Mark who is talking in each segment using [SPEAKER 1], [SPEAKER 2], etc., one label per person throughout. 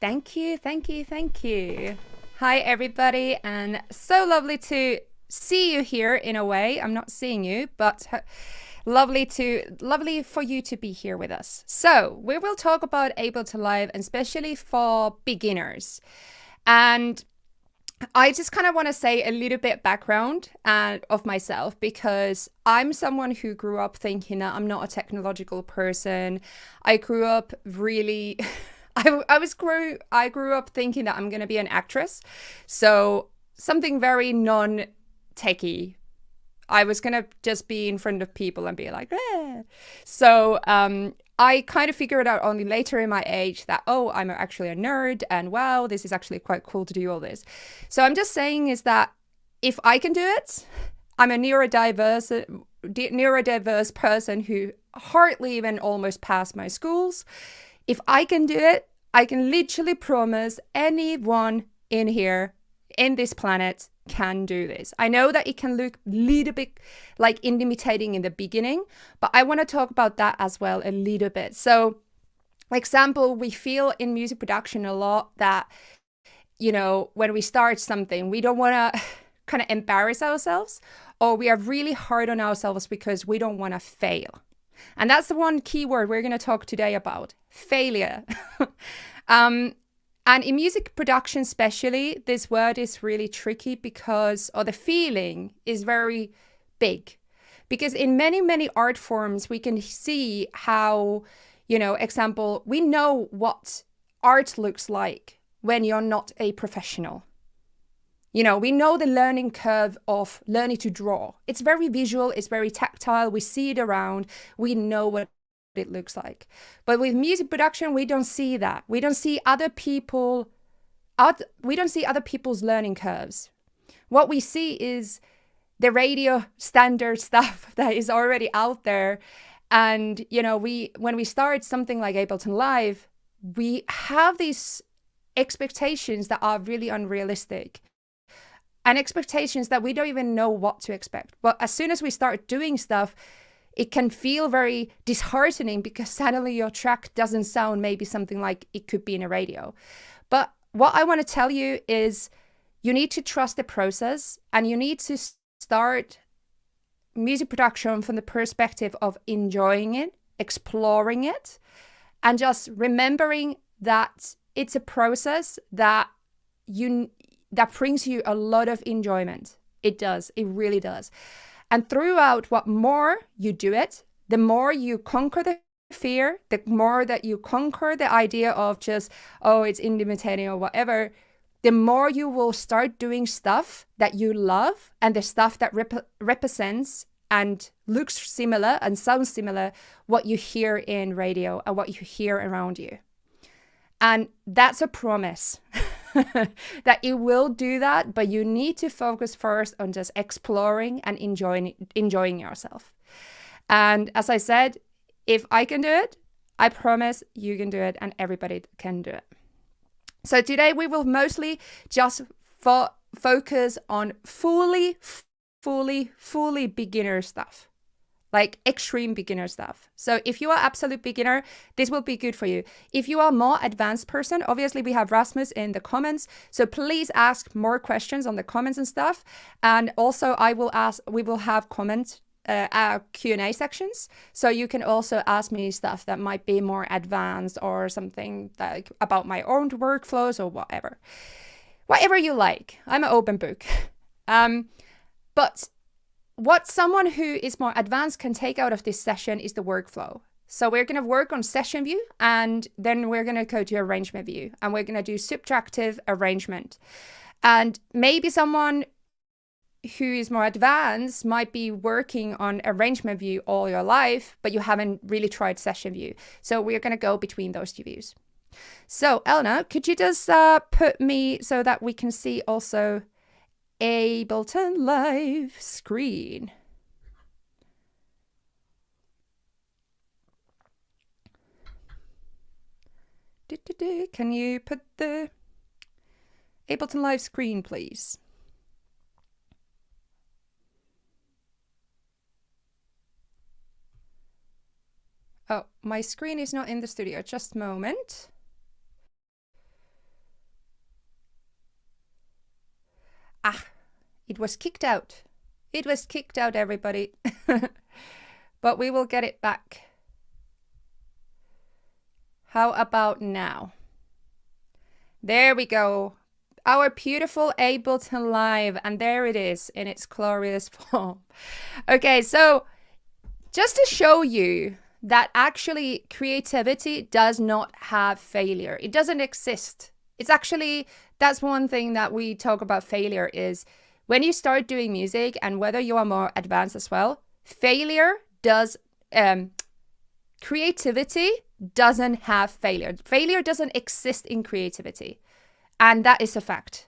[SPEAKER 1] Thank you, thank you, thank you. Hi, everybody, and so lovely to see you here in a way. I'm not seeing you, but lovely for you to be here with us. So we will talk about Ableton Live, and especially for beginners. And I just kind of want to say a little bit background of myself because I'm someone who grew up thinking that I'm not a technological person. I grew up really I grew up thinking that I'm going to be an actress. So something very non-techy. I was going to just be in front of people and be like, eh. So I kind of figured out only later in my age that, oh, I'm actually a nerd and wow, this is actually quite cool to do all this. So I'm just saying is that if I can do it, I'm a neurodiverse person who hardly even almost passed my schools. If I can do it, I can literally promise anyone in here, in this planet, can do this. I know that it can look a little bit like intimidating in the beginning, but I want to talk about that as well a little bit. So, example, we feel in music production a lot that, when we start something, we don't want to kind of embarrass ourselves, or we are really hard on ourselves because we don't want to fail. And that's the one keyword we're going to talk today about, failure. And in music production especially, this word is really tricky or the feeling is very big. Because in many, many art forms, we can see how, example, we know what art looks like when you're not a professional. We know the learning curve of learning to draw. It's very visual, it's very tactile, we see it around, we know what it looks like. But with music production, we don't see that. We don't see other people's learning curves. What we see is the radio standard stuff that is already out there. And, when we start something like Ableton Live, we have these expectations that are really unrealistic. And expectations that we don't even know what to expect. But as soon as we start doing stuff, it can feel very disheartening because suddenly your track doesn't sound maybe something like it could be in a radio. But what I want to tell you is you need to trust the process and you need to start music production from the perspective of enjoying it, exploring it, and just remembering that it's a process that brings you a lot of enjoyment. It does. It really does. And throughout, what more you do it, the more you conquer the fear, the more that you conquer the idea of just, oh, it's intimidating or whatever, the more you will start doing stuff that you love and the stuff that represents and looks similar and sounds similar what you hear in radio and what you hear around you. And that's a promise. That it will do that, but you need to focus first on just exploring and enjoying yourself. And as I said, if I can do it, I promise you can do it and everybody can do it. So today we will mostly just focus on fully beginner stuff. Like extreme beginner stuff. So if you are absolute beginner, this will be good for you. If you are more advanced person, obviously we have Rasmus in the comments. So please ask more questions on the comments and stuff. And also we will have Q&A sections. So you can also ask me stuff that might be more advanced or something like about my own workflows or whatever. Whatever you like. I'm an open book. But what someone who is more advanced can take out of this session is the workflow. So we're going to work on session view and then we're going to go to arrangement view and we're going to do subtractive arrangement. And maybe someone who is more advanced might be working on arrangement view all your life, but you haven't really tried session view. So we're going to go between those two views. So Elena, could you just put me so that we can see also Ableton Live screen? Can you put the Ableton Live screen, please? Oh, my screen is not in the studio. Just a moment. it was kicked out. It was kicked out, everybody. But we will get it back. How about now? There we go. Our beautiful Ableton Live. And there it is in its glorious form. Okay, so just to show you that actually creativity does not have failure. It doesn't exist. It's actually, that's one thing that we talk about failure is when you start doing music, and whether you are more advanced as well, failure does, creativity doesn't have failure. Failure doesn't exist in creativity. And that is a fact.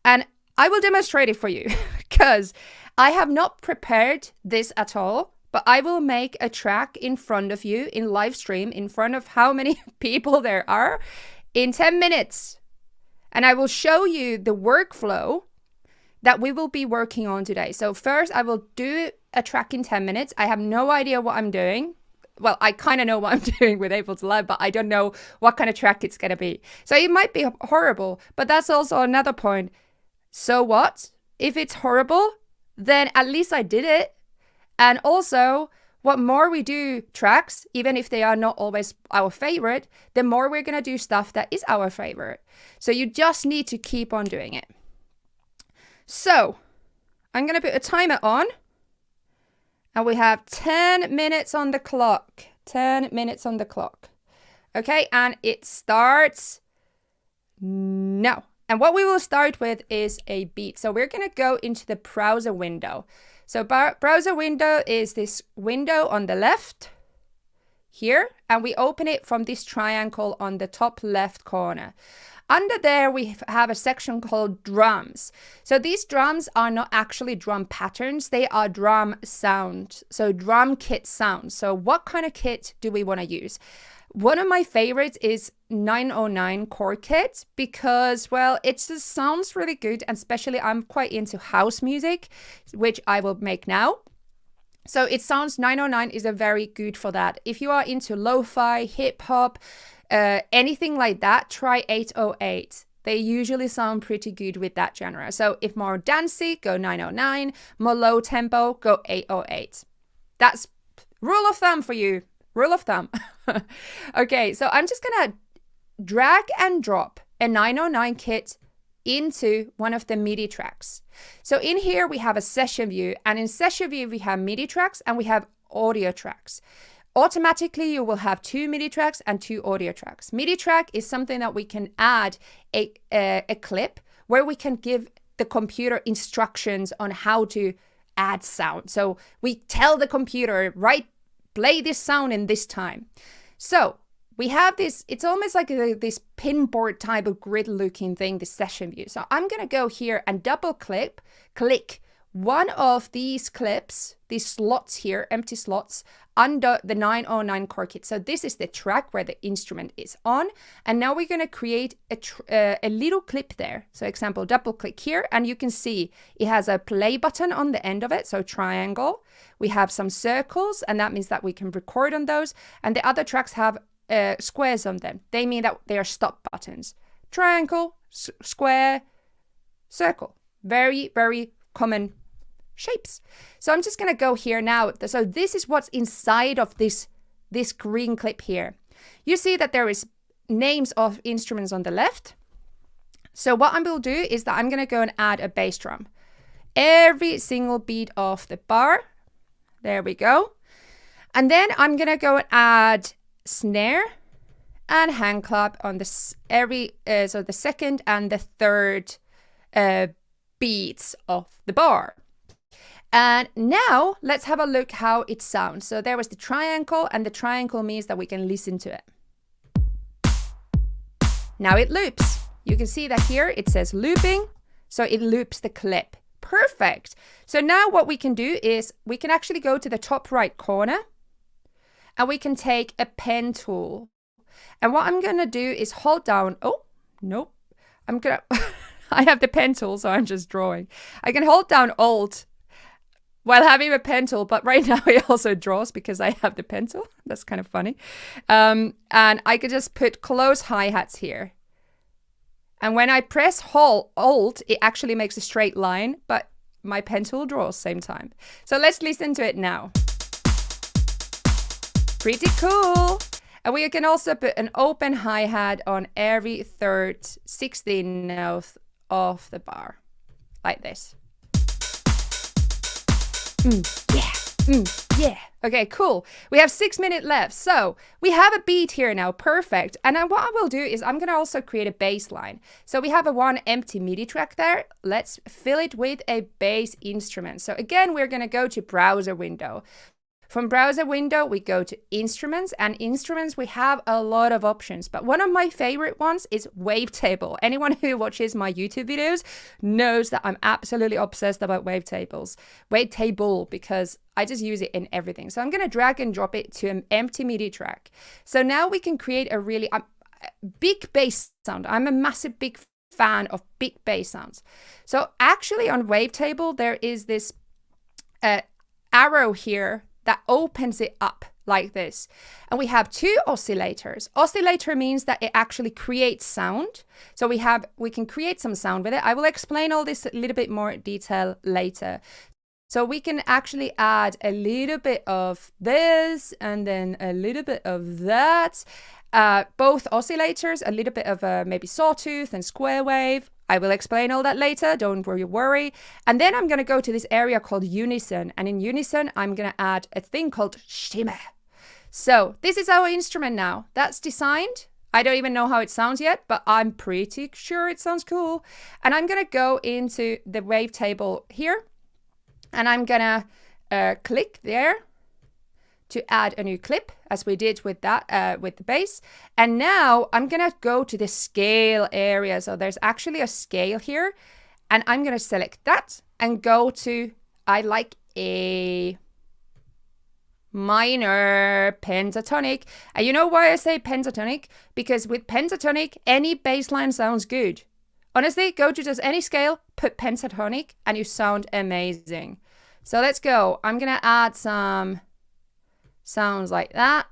[SPEAKER 1] And I will demonstrate it for you because I have not prepared this at all, but I will make a track in front of you in live stream in front of how many people there are in 10 minutes. And I will show you the workflow that we will be working on today. So first I will do a track in 10 minutes. I have no idea what I'm doing. Well, I kind of know what I'm doing with Ableton Live, but I don't know what kind of track it's going to be. So it might be horrible, but that's also another point. So what? If it's horrible, then at least I did it. And also, what more we do tracks, even if they are not always our favorite, the more we're going to do stuff that is our favorite. So you just need to keep on doing it. So I'm going to put a timer on. And we have 10 minutes on the clock. 10 minutes on the clock. Okay, and it starts now. And what we will start with is a beat. So we're going to go into the browser window. So browser window is this window on the left here. And we open it from this triangle on the top left corner. Under there, we have a section called drums. So these drums are not actually drum patterns. They are drum sounds. So drum kit sounds. So what kind of kit do we want to use? One of my favorites is 909 chord kit because, well, it just sounds really good. And especially I'm quite into house music, which I will make now. So it sounds 909 is a very good for that. If you are into lo-fi, hip hop, anything like that, try 808. They usually sound pretty good with that genre. So if more dancey, go 909. More low tempo, go 808. That's rule of thumb for you. Rule of thumb. Okay, so I'm just gonna drag and drop a 909 kit into one of the MIDI tracks. So in here we have a session view, and in session view we have MIDI tracks and we have audio tracks. Automatically, you will have 2 MIDI tracks and 2 audio tracks. MIDI track is something that we can add a clip where we can give the computer instructions on how to add sound. So we tell the computer, right, play this sound in this time. So we have this, it's almost like this pinboard type of grid looking thing, this session view. So I'm going to go here and double click one of these clips, these slots here, empty slots, under the 909 chord kit. So this is the track where the instrument is on. And now we're going to create a little clip there. So example, double click here, and you can see it has a play button on the end of it. So triangle. We have some circles, and that means that we can record on those. And the other tracks have squares on them. They mean that they are stop buttons. Triangle, square, circle. Very, very common shapes. So I'm just going to go here now. So this is what's inside of this green clip here. You see that there is names of instruments on the left. So what I will do is that I'm going to go and add a bass drum. Every single beat of the bar. There we go. And then I'm going to go and add snare and hand clap on this so the second and the third beats of the bar. And now let's have a look how it sounds. So there was the triangle, and the triangle means that we can listen to it. Now it loops. You can see that here it says looping, so it loops the clip. Perfect. So now what we can do is we can actually go to the top right corner and we can take a pen tool. And what I'm going to do is hold down. Oh, nope. I have the pen tool, so I'm just drawing. I can hold down Alt while having a pen tool, but right now it also draws because I have the pen tool. That's kind of funny. And I could just put close hi-hats here. And when I press Alt, it actually makes a straight line, but my pencil draws same time. So let's listen to it now. Pretty cool. And we can also put an open hi-hat on every third 16th note of the bar, like this. Yeah. Okay, cool. We have 6 minutes left. So we have a beat here now. Perfect. And then what I will do is I'm going to also create a bass line. So we have one empty MIDI track there. Let's fill it with a bass instrument. So again, we're going to go to browser window. From browser window, we go to instruments, and instruments, we have a lot of options, but one of my favorite ones is wavetable. Anyone who watches my YouTube videos knows that I'm absolutely obsessed about wavetable, because I just use it in everything. So I'm going to drag and drop it to an empty MIDI track. So now we can create a really big bass sound. I'm a massive big fan of big bass sounds. So actually on wavetable, there is this arrow here that opens it up like this. And we have 2 oscillators. Oscillator means that it actually creates sound. So we can create some sound with it. I will explain all this a little bit more detail later. So we can actually add a little bit of this and then a little bit of that. Both oscillators, a little bit of maybe sawtooth and square wave. I will explain all that later, don't worry. And then I'm going to go to this area called unison. And in unison, I'm going to add a thing called shimmer. So this is our instrument now. That's designed. I don't even know how it sounds yet, but I'm pretty sure it sounds cool. And I'm going to go into the wavetable here. And I'm going to click there to add a new clip, as we did with that, with the bass. And now I'm gonna go to the scale area. So there's actually a scale here, and I'm gonna select that and go to, I like a minor pentatonic. And you know why I say pentatonic? Because with pentatonic, any bass line sounds good. Honestly, go to just any scale, put pentatonic, and you sound amazing. So let's go. I'm gonna add some sounds like that.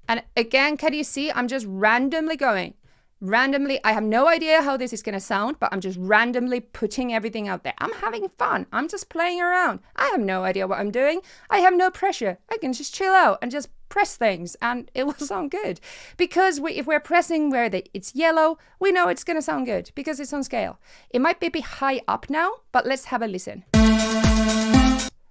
[SPEAKER 1] And again, can you see I'm just randomly going? Randomly, I have no idea how this is going to sound, but I'm just randomly putting everything out there. I'm having fun. I'm just playing around. I have no idea what I'm doing. I have no pressure. I can just chill out and just press things and it will sound good. Because if we're pressing where it's yellow, we know it's going to sound good because it's on scale. It might be a bit high up now, but let's have a listen.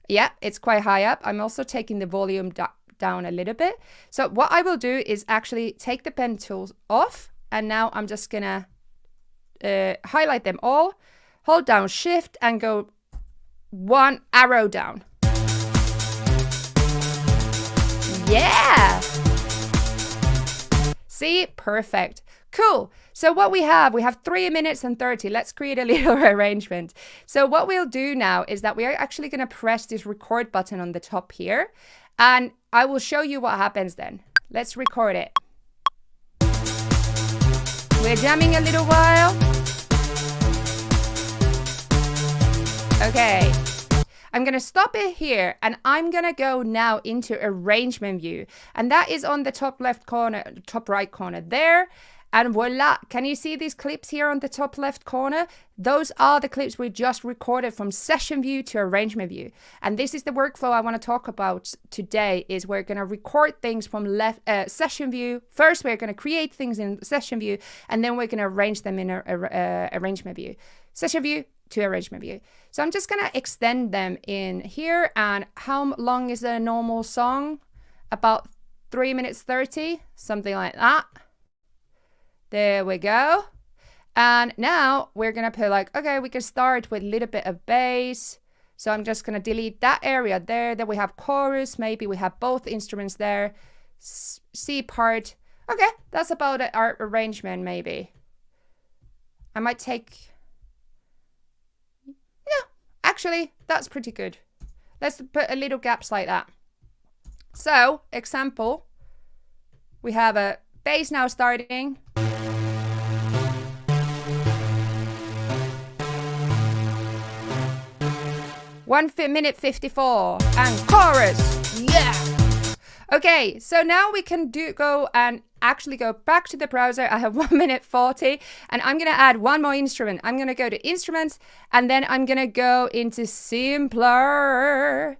[SPEAKER 1] Yeah, it's quite high up. I'm also taking the volume down a little bit. So what I will do is actually take the pen tools off. And now I'm just gonna highlight them all. Hold down Shift and go 1 arrow down. Yeah! See? Perfect. Cool. So what we have 3 minutes and 30. Let's create a little arrangement. So what we'll do now is that we are actually going to press this record button on the top here. And I will show you what happens then. Let's record it. We're jamming a little while. Okay. I'm going to stop it here and I'm going to go now into arrangement view. And that is on the top left corner, top right corner there. And voila, can you see these clips here on the top left corner? Those are the clips we just recorded from session view to arrangement view. And this is the workflow I want to talk about today. Is we're going to record things from session view. First, we're going to create things in session view, and then we're going to arrange them in arrangement view. Session view to arrangement view. So I'm just going to extend them in here. And how long is a normal song? About 3 minutes 30, something like that. There we go. And now we're going to put like, okay, we can start with a little bit of bass. So I'm just going to delete that area there. Then we have chorus. Maybe we have both instruments there. C part. Okay, that's about our arrangement maybe. I might take... Yeah, actually, that's pretty good. Let's put a little gaps like that. So, example. We have a bass now starting. 1 minute 54 and chorus. Yeah. Okay, so now we can go and actually go back to the browser. I have 1 minute 40 and I'm going to add one more instrument. I'm going to go to instruments and then I'm going to go into Simpler.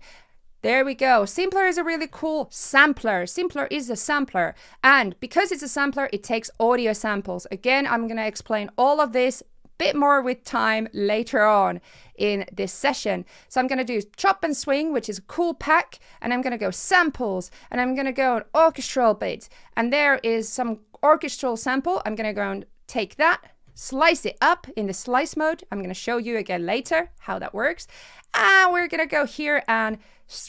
[SPEAKER 1] There we go. Simpler is a really cool sampler. Simpler is a sampler. And because it's a sampler, it takes audio samples. Again, I'm going to explain all of this bit more with time later on in this session. So I'm going to do chop and swing, which is a cool pack, and I'm going to go samples, and I'm going to go on orchestral bits, and there is some orchestral sample. I'm going to go and take that, slice it up in the slice mode. I'm going to show you again later how that works, and we're going to go here and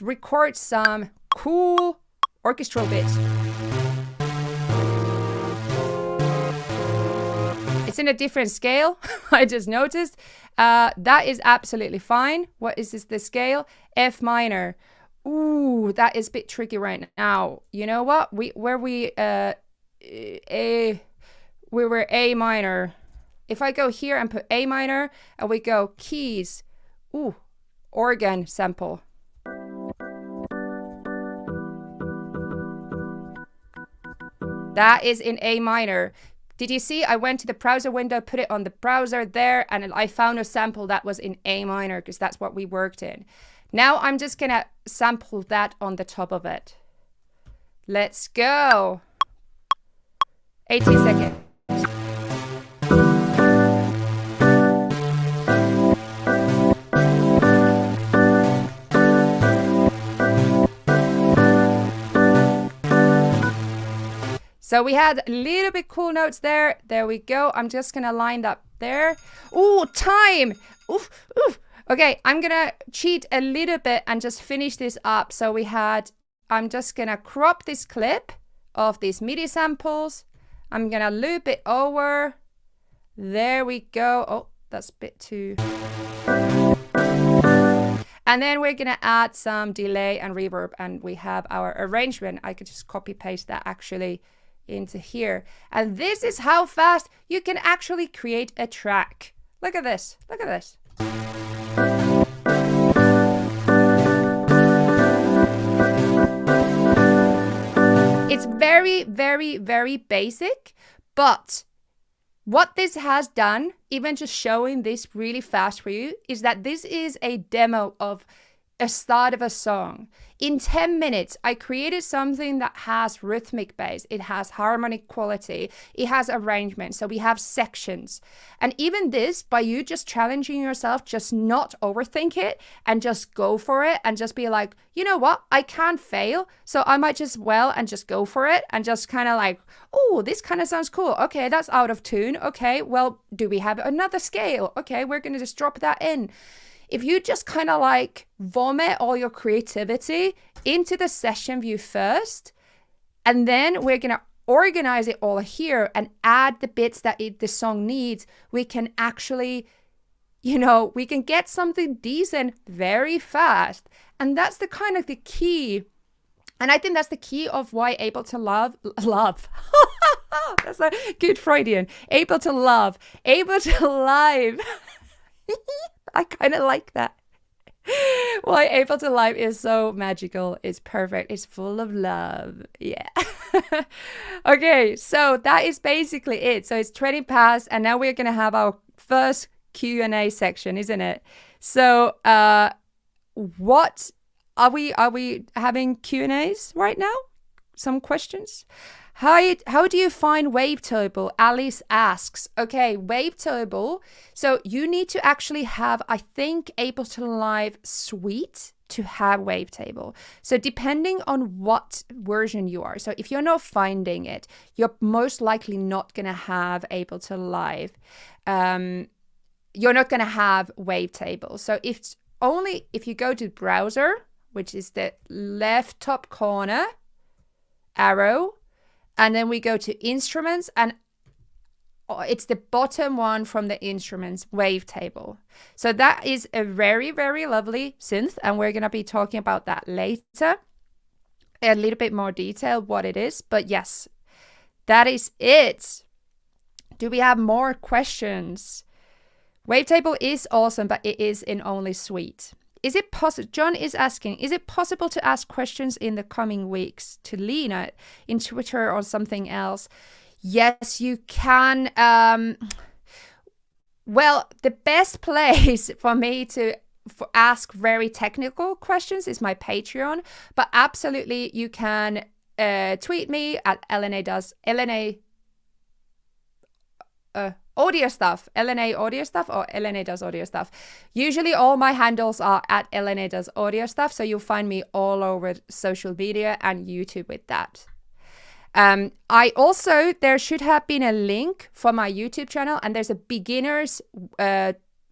[SPEAKER 1] record some cool orchestral bits. It's in a different scale. I just noticed. That is absolutely fine. What is this? The scale? F minor. Ooh, that is a bit tricky right now. You know what? We were A minor. If I go here and put A minor and we go keys. Ooh, organ sample. That is in A minor. Did you see? I went to the browser window, put it on the browser there, and I found a sample that was in A minor because that's what we worked in. Now I'm just gonna sample that on the top of it. Let's go. 18 seconds. So we had a little bit cool notes there. There we go. I'm just going to line that there. Ooh, time. Oof, oof. Okay, I'm going to cheat a little bit and just finish this up. So I'm just going to crop this clip of these MIDI samples. I'm going to loop it over. There we go. Oh, that's a bit too. And then we're going to add some delay and reverb. And we have our arrangement. I could just copy paste that actually into here. And this is how fast you can actually create a track. Look at this. Look at this. It's very, very, very basic, but what this has done, even just showing this really fast for you, is that this is a demo of a start of a song. In 10 minutes, I created something that has rhythmic bass, it has harmonic quality, it has arrangement, so we have sections. And even this, by you just challenging yourself, just not overthink it and just go for it and just be like, you know what, I can't fail, so I might just and just go for it and just kind of like, oh, this kind of sounds cool. Okay, that's out of tune. Okay, well, do we have another scale? Okay, we're going to just drop that in. If you just kind of like vomit all your creativity into the session view first, and then we're going to organize it all here and add the bits that the song needs, we can actually, we can get something decent very fast. And that's the kind of the key. And I think that's the key of why Ableton love. That's a good Freudian. Ableton Live. I kind of like that. Why Ableton Live is so magical. It's perfect. It's full of love. Yeah. Okay, so that is basically it. So it's 20 past, and now we're going to have our first Q&A section, isn't it? So what are we having Q&As right now? Some questions? How do you find Wavetable? Alice asks. Okay, Wavetable. So you need to actually have, I think, Ableton Live Suite to have Wavetable. So depending on what version you are. So if you're not finding it, you're most likely not going to have Ableton Live. You're not going to have Wavetable. So if you go to browser, which is the left top corner arrow, and then we go to instruments, and it's the bottom one from the instruments, Wavetable. So that is a very, very lovely synth, and we're going to be talking about that later. A little bit more detail what it is, but yes, that is it. Do we have more questions? Wavetable is awesome, but it is in only Suite. Is it possible? John is asking, is it possible to ask questions in the coming weeks to Liina in Twitter or something else? Yes, you can. Well, the best place for me to ask very technical questions is my Patreon, but absolutely you can tweet me at LNA audio stuff, LNA audio stuff, or LNA does audio stuff. Usually all my handles are at LNA does audio stuff, so you'll find me all over social media and YouTube with that. I also, there should have been a link for my YouTube channel, and there's a beginners,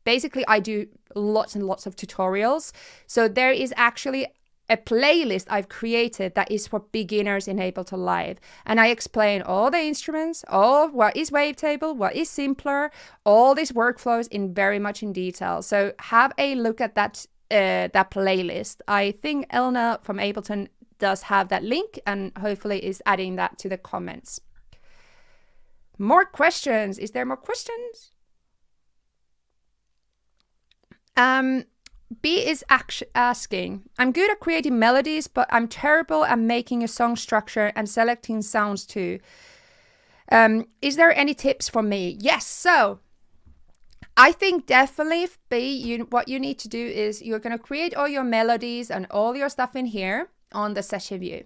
[SPEAKER 1] basically I do lots and lots of tutorials. So there is actually a playlist I've created that is for beginners in Ableton Live. And I explain all the instruments, all what is wavetable, what is simpler, all these workflows in very much in detail. So have a look at that playlist. I think Elna from Ableton does have that link and hopefully is adding that to the comments. More questions. Is there more questions? B is asking, I'm good at creating melodies, but I'm terrible at making a song structure and selecting sounds too. Is there any tips for me? Yes, so I think definitely, B, what you need to do is you're going to create all your melodies and all your stuff in here on the session view.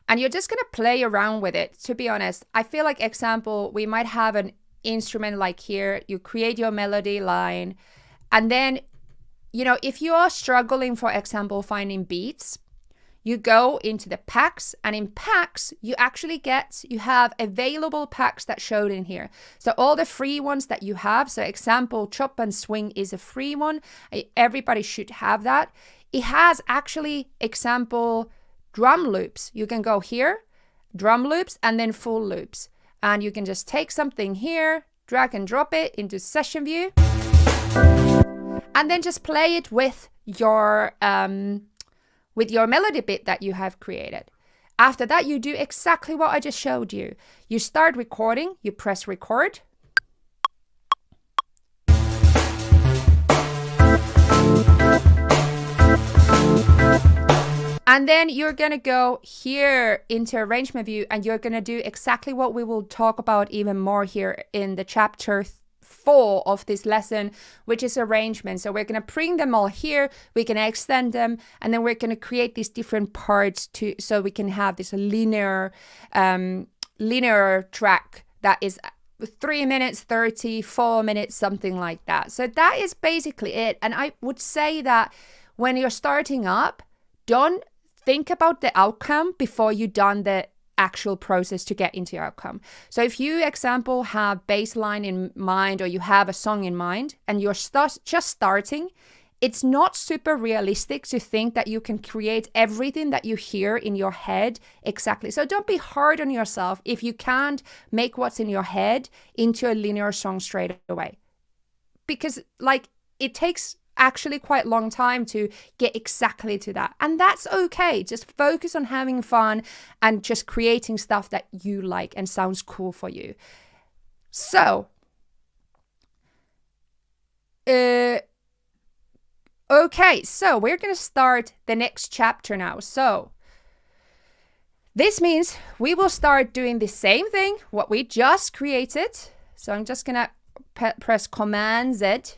[SPEAKER 1] And you're just going to play around with it. To be honest, I feel like, example, we might have an instrument like here. You create your melody line, and then if you are struggling, for example, finding beats, you go into the packs, and in packs, you have available packs that showed in here. So all the free ones that you have, so example, chop and swing is a free one. Everybody should have that. It has actually, example, drum loops. You can go here, drum loops, and then full loops. And you can just take something here, drag and drop it into session view, and then just play it with your melody bit that you have created. After that, you do exactly what I just showed you. You start recording, you press record. And then you're going to go here into arrangement view, and you're going to do exactly what we will talk about even more here in the chapter 4 of this lesson, which is arrangement. So we're going to bring them all here, we can extend them, and then we're going to create these different parts so we can have this linear track that is 3 minutes 30, 4 minutes, something like that. So that is basically it. And I would say that when you're starting up, don't think about the outcome before you've done the actual process to get into your outcome. So if you, example, have bass line in mind, or you have a song in mind, and you're just starting, it's not super realistic to think that you can create everything that you hear in your head exactly. So don't be hard on yourself if you can't make what's in your head into a linear song straight away. Because it takes actually quite long time to get exactly to that. And that's okay. Just focus on having fun and just creating stuff that you like and sounds cool for you. So, okay, so we're going to start the next chapter now. So, this means we will start doing the same thing, what we just created. So I'm just going to press Command Z.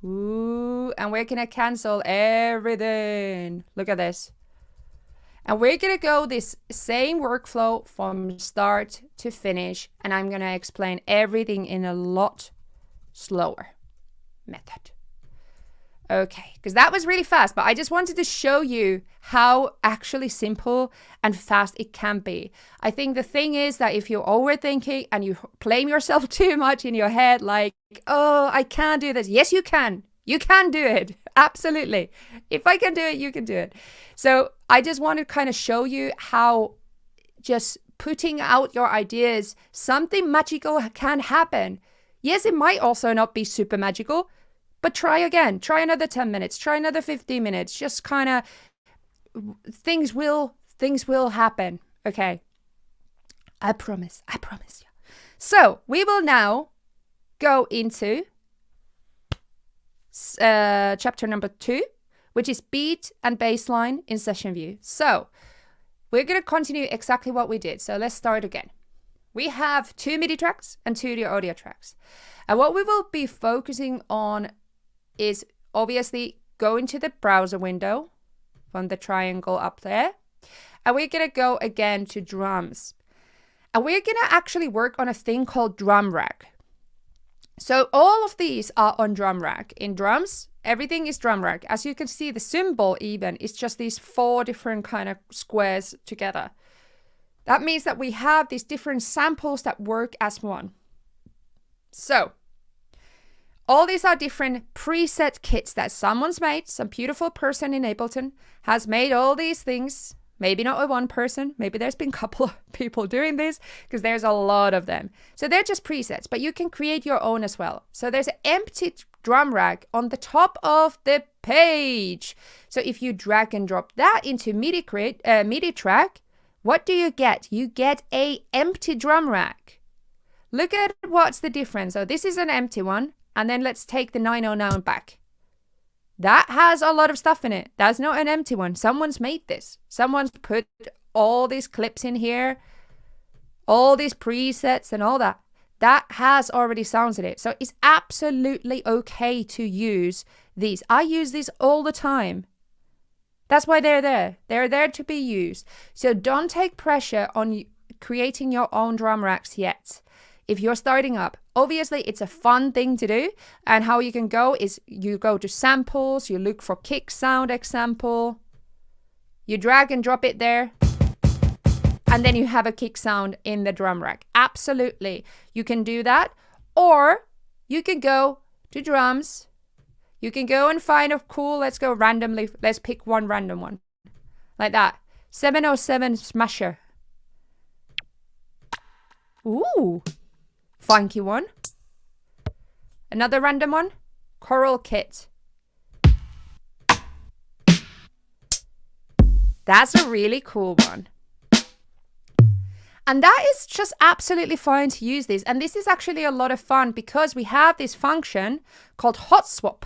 [SPEAKER 1] Ooh, and we're gonna cancel everything. Look at this. And we're gonna go this same workflow from start to finish, and I'm gonna explain everything in a lot slower method. Okay, because that was really fast, but I just wanted to show you how actually simple and fast it can be. I think the thing is that if you're overthinking and you blame yourself too much in your head, like, oh, I can't do this. Yes, you can. You can do it. Absolutely. If I can do it, you can do it. So I just want to kind of show you how just putting out your ideas, something magical can happen. Yes, it might also not be super magical, but try again. Try another 10 minutes. Try another 15 minutes. Just kind of things will happen. Okay. I promise. I promise you. So we will now go into chapter number 2, which is beat and bass line in session view. So we're going to continue exactly what we did. So let's start again. We have 2 MIDI tracks and 2 audio tracks. And what we will be focusing on is obviously going to the browser window from the triangle up there. And we're going to go again to drums. And we're going to actually work on a thing called drum rack. So all of these are on drum rack. In drums, everything is drum rack. As you can see, the symbol even is just these 4 different kind of squares together. That means that we have these different samples that work as one. So all these are different preset kits that someone's made. Some beautiful person in Ableton has made all these things. Maybe not with one person. Maybe there's been a couple of people doing this because there's a lot of them. So they're just presets, but you can create your own as well. So there's an empty drum rack on the top of the page. So if you drag and drop that into MIDI track, what do you get? You get a empty drum rack. Look at what's the difference. So this is an empty one. And then let's take the 909 back. That has a lot of stuff in it. That's not an empty one. Someone's made this. Someone's put all these clips in here, all these presets and all that. That has already sounds in it. So it's absolutely okay to use these. I use these all the time. That's why they're there. They're there to be used. So don't take pressure on creating your own drum racks yet. If you're starting up, obviously it's a fun thing to do. And how you can go is you go to samples, you look for kick sound example, you drag and drop it there, and then you have a kick sound in the drum rack. Absolutely, you can do that. Or you can go to drums. You can go and find a cool, let's go randomly, let's pick one random one. Like that, 707 Smasher. Ooh. Funky one. Another random one. Coral Kit. That's a really cool one. And that is just absolutely fine to use this. And this is actually a lot of fun because we have this function called hot swap.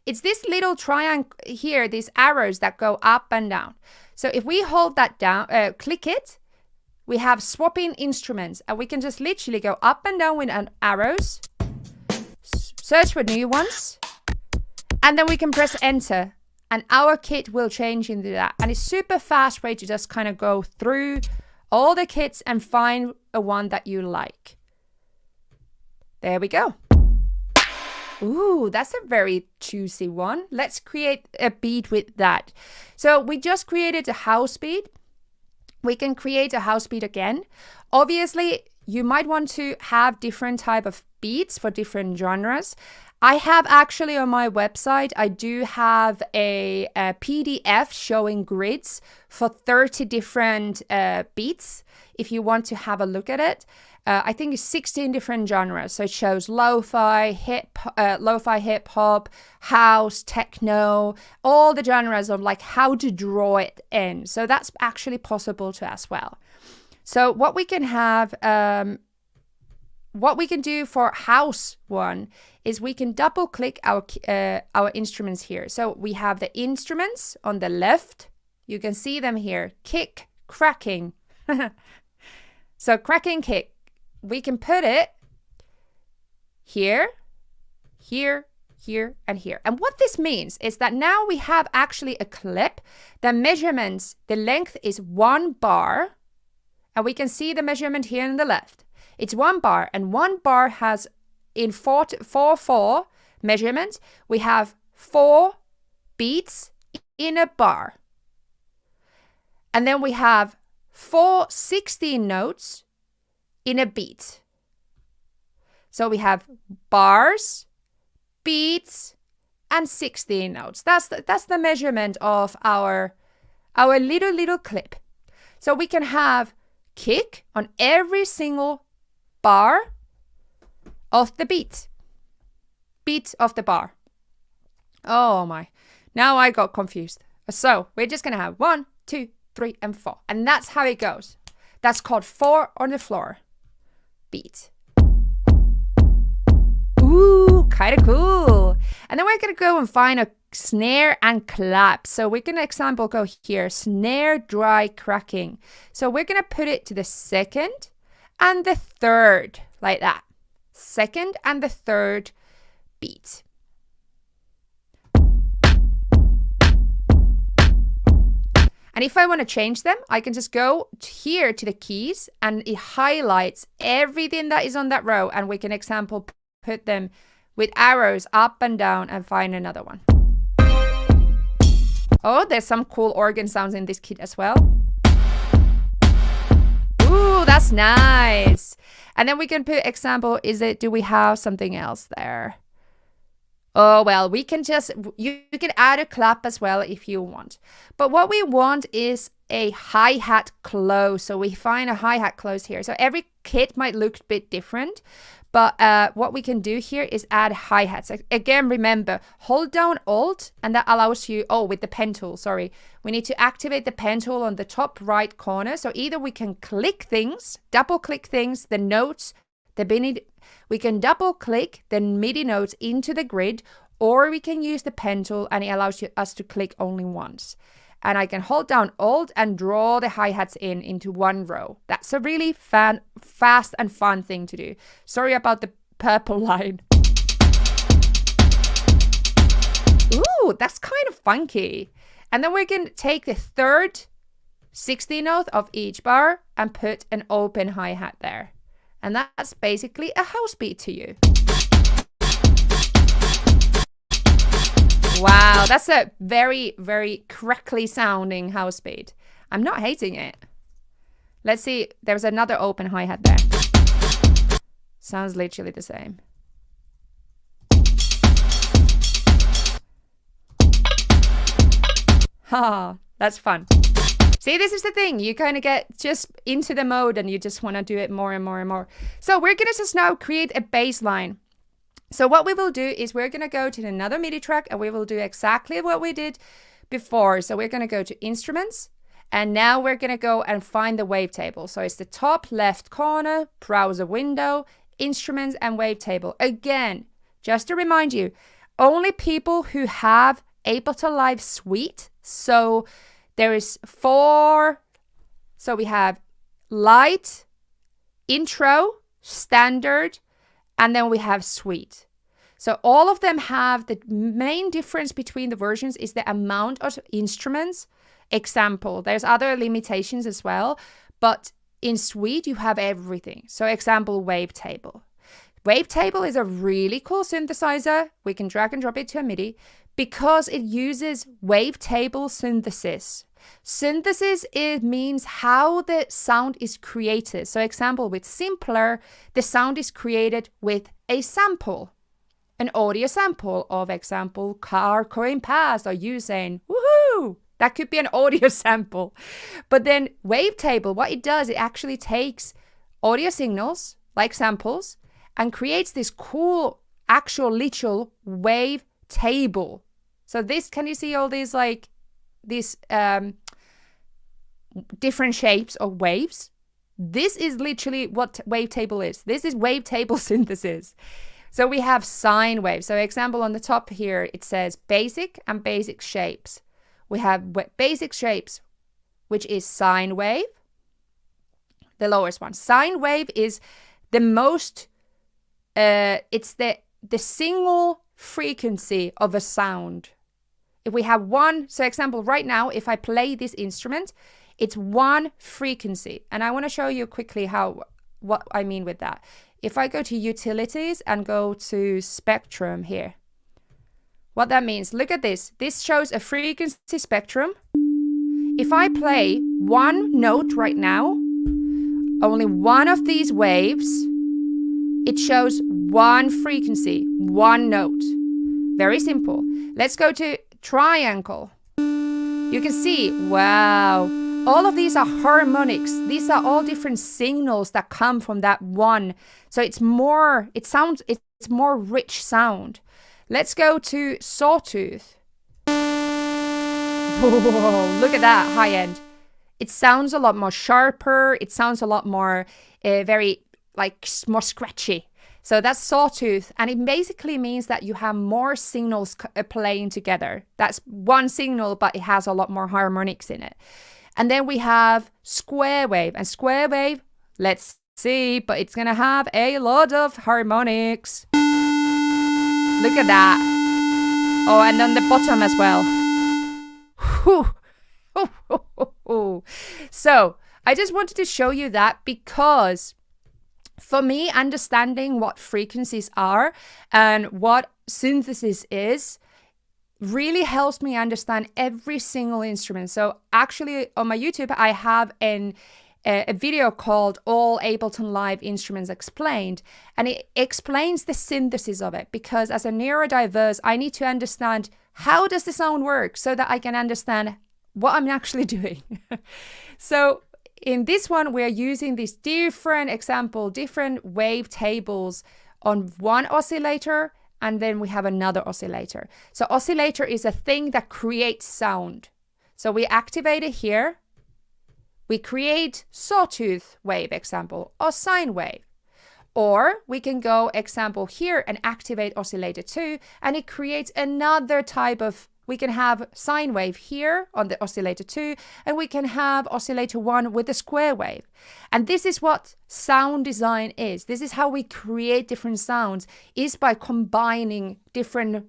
[SPEAKER 1] It's this little triangle here, these arrows that go up and down. So if we hold that down, click it, we have swapping instruments, and we can just literally go up and down with arrows, search for new ones, and then we can press enter, and our kit will change into that. And it's super fast way to just kind of go through all the kits and find a one that you like. There we go. Ooh, that's a very juicy one. Let's create a beat with that. So we just created a house beat. We can create a house beat again. Obviously, you might want to have different type of beats for different genres. I have actually on my website, I do have a PDF showing grids for 30 different beats. If you want to have a look at it, I think it's 16 different genres. So it shows lo-fi, hip hop, house, techno, all the genres of like how to draw it in. So that's actually possible to as well. So what we can have, what we can do for house one is we can double click our instruments here. So we have the instruments on the left. You can see them here. Kick, cracking. So cracking, kick. We can put it here, here, here, and here. And what this means is that now we have actually a clip. The measurements, the length is 1 bar. And we can see the measurement here on the left. It's 1 bar, and 1 bar has in 4/4 measurements, we have 4 beats in a bar. And then we have 4 16 notes in a beat. So we have bars, beats, and 16 notes. That's the measurement of our little clip. So we can have kick on every single bar of the beat of the bar. Oh my, now I got confused. So we're just gonna have 1, 2, 3, and 4, and that's how it goes. That's called 4 on the floor beat. Ooh, kind of cool. And then we're gonna go and find snare and clap. So we're going to example go here, snare, dry, cracking. So we're going to put it to the second and the third, like that. Second and the third beat. And if I want to change them, I can just go here to the keys and it highlights everything that is on that row. And we can example put them with arrows up and down and find another one. Oh, there's some cool organ sounds in this kit as well. Ooh, that's nice. And then we can put example, do we have something else there? Oh, well, we can just, you can add a clap as well if you want. But what we want is a hi-hat close. So we find a hi-hat close here. So every kit might look a bit different. But what we can do here is add hi-hats. Again, remember, hold down Alt, and that allows you, with the pen tool, sorry. We need to activate the pen tool on the top right corner. So either we can click things, double click things, the notes, we can double click the MIDI notes into the grid, or we can use the pen tool and it allows us to click only once. And I can hold down Alt and draw the hi-hats into one row. That's a really fast and fun thing to do. Sorry about the purple line. Ooh, that's kind of funky. And then we can take the third 16th note of each bar and put an open hi-hat there. And that's basically a house beat to you. Wow, that's a very, very crackly sounding house beat. I'm not hating it. Let's see, there's another open hi-hat there. Sounds literally the same. Ha, that's fun. See, this is the thing. You kind of get just into the mode and you just want to do it more and more and more. So we're going to just now create a bass line. So what we will do is we're going to go to another MIDI track and we will do exactly what we did before. So we're going to go to instruments and now we're going to go and find the wavetable. So it's the top left corner, browser window, instruments and wavetable. Again, just to remind you, only people who have Ableton Live Suite. So there is 4, so we have light, intro, standard, and then we have suite. So all of them have the main difference between the versions is the amount of instruments. Example, there's other limitations as well, but in suite you have everything. So example, wavetable. Wavetable is a really cool synthesizer. We can drag and drop it to a MIDI because it uses wavetable synthesis. Synthesis, it means how the sound is created. So example, with simpler, the sound is created with a sample, an audio sample of example, car going past or you saying, woohoo! That could be an audio sample. But then wavetable, what it does, it actually takes audio signals like samples and creates this cool actual literal wave table. So this, can you see all these like these different shapes of waves? This is literally what wavetable is. This is wavetable synthesis. So we have sine waves. So example on the top here, it says basic and basic shapes. We have basic shapes, which is sine wave, the lowest one. Sine wave is the most, it's the single frequency of a sound. If we have one, so example, right now, if I play this instrument, it's one frequency. And I want to show you quickly what I mean with that. If I go to utilities and go to spectrum here, what that means, look at this. This shows a frequency spectrum. If I play one note right now, only one of these waves, it shows one frequency, one note. Very simple. Let's go to triangle. You can see, wow, all of these are harmonics. These are all different signals that come from that one. So it's more rich sound. Let's go to sawtooth. Whoa, look at that high end. It sounds a lot more sharper. It sounds a lot more more scratchy. So that's sawtooth, and it basically means that you have more signals playing together. That's one signal, but it has a lot more harmonics in it. And then we have square wave, and square wave, let's see, but it's gonna have a lot of harmonics. Look at that. Oh, and on the bottom as well. So I just wanted to show you that because for me, understanding what frequencies are and what synthesis is really helps me understand every single instrument. So actually on my YouTube, I have a video called All Ableton Live Instruments Explained, and it explains the synthesis of it, because as a neurodiverse, I need to understand how does the sound work so that I can understand what I'm actually doing. So in this one, we're using these different wave tables on one oscillator, and then we have another oscillator. So oscillator is a thing that creates sound. So we activate it here. We create sawtooth wave example or sine wave. Or we can go example here and activate oscillator 2, and it creates another type of, we can have sine wave here on the oscillator 2, and we can have oscillator 1 with a square wave. And this is what sound design is. This is how we create different sounds, is by combining different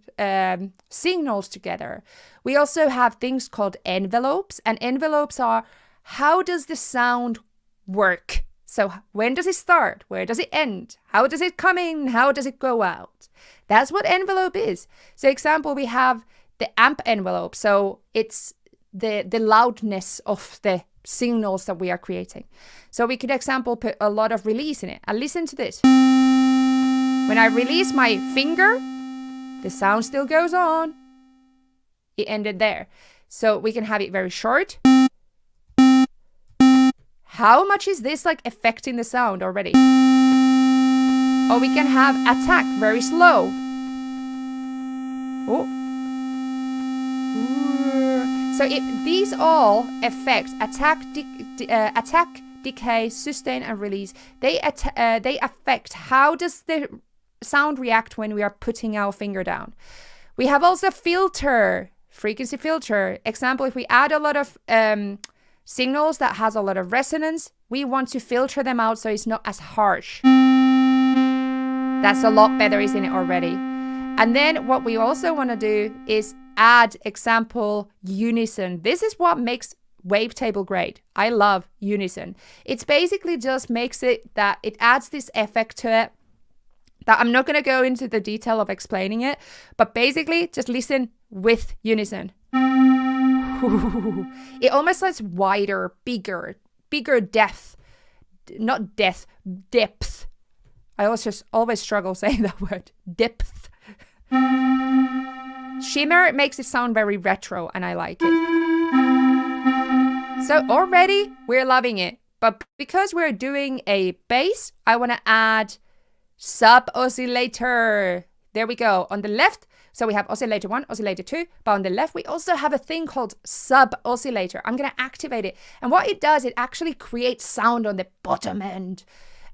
[SPEAKER 1] signals together. We also have things called envelopes, and envelopes are how does the sound work? So when does it start? Where does it end? How does it come in? How does it go out? That's what envelope is. So example, we have the amp envelope. So it's the loudness of the signals that we are creating. So we could example put a lot of release in it. And listen to this. When I release my finger, the sound still goes on. It ended there. So we can have it very short. How much is this like affecting the sound already? Or we can have attack very slow. Oh. So these all affect attack, decay, sustain, and release. They affect how does the sound react when we are putting our finger down. We have also filter, frequency filter. Example, if we add a lot of signals that has a lot of resonance, we want to filter them out so it's not as harsh. That's a lot better, isn't it, already? And then what we also want to do is add example unison. This is what makes wavetable great. I love unison. It's basically just makes it that it adds this effect to it that I'm not going to go into the detail of explaining it, but basically just listen with unison. It almost sounds wider, bigger depth. Not depth. I always struggle saying that word. Depth. Shimmer makes it sound very retro, and I like it. So already we're loving it. But because we're doing a bass, I want to add sub oscillator. There we go. On the left, so we have oscillator 1, oscillator 2, but on the left we also have a thing called sub oscillator. I'm going to activate it. And what it does, it actually creates sound on the bottom end.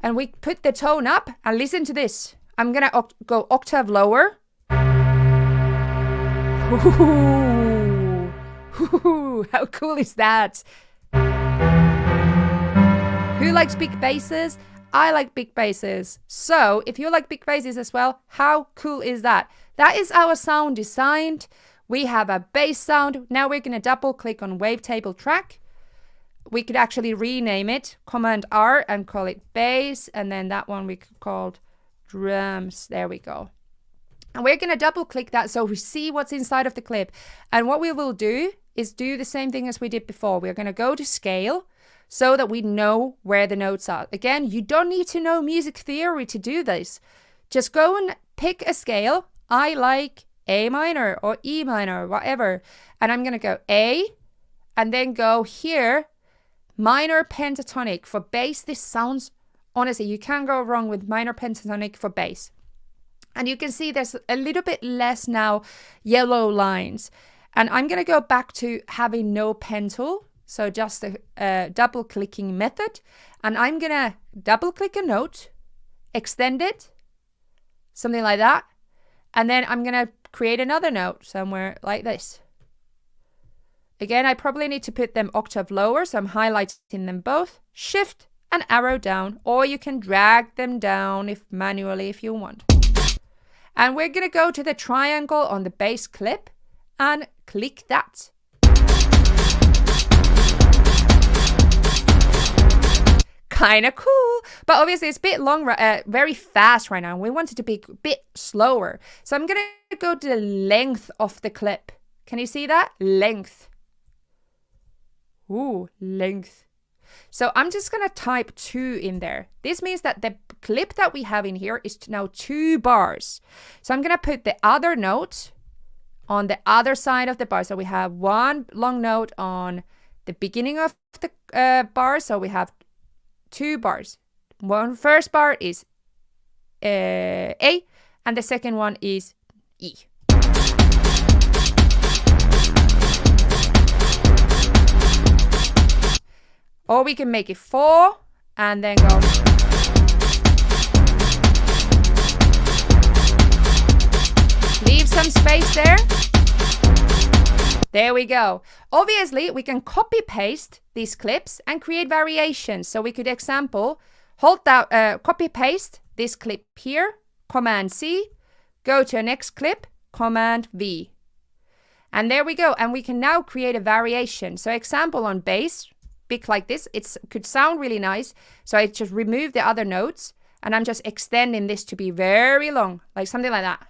[SPEAKER 1] And we put the tone up and listen to this. I'm going to go octave lower. Ooh, how cool is that? Who likes big basses? I like big basses. So if you like big basses as well, how cool is that? That is our sound designed. We have a bass sound. Now we're going to double click on wavetable track. We could actually rename it, Command R, and call it bass. And then that one we could call drums. There we go. And we're going to double click that so we see what's inside of the clip. And what we will do is do the same thing as we did before. We're going to go to scale so that we know where the notes are. Again, you don't need to know music theory to do this. Just go and pick a scale. I like A minor or E minor, whatever. And I'm going to go A and then go here, minor pentatonic. For bass, this sounds, honestly, you can't go wrong with minor pentatonic for bass. And you can see there's a little bit less now yellow lines. And I'm going to go back to having no pen tool. So just a double clicking method. And I'm going to double click a note, extend it, something like that. And then I'm going to create another note somewhere like this. Again, I probably need to put them octave lower, so I'm highlighting them both. Shift and arrow down, or you can drag them down manually if you want. And we're going to go to the triangle on the bass clip and click that. Kind of cool, but obviously it's a bit long, very fast right now. We want it to be a bit slower. So I'm going to go to the length of the clip. Can you see that? Length. Ooh, length. So I'm just going to type 2 in there. This means that the clip that we have in here is now 2 bars. So I'm going to put the other note on the other side of the bar. So we have one long note on the beginning of the bar. So we have 2 bars. One first bar is A, and the second one is E. Or we can make it 4 and then go. Leave some space there. There we go. Obviously, we can copy paste these clips and create variations. So we could hold down, copy paste this clip here, Command C, go to a next clip, Command V. And there we go. And we can now create a variation. So example on bass, big like this, it could sound really nice. So I just remove the other notes and I'm just extending this to be very long, like something like that.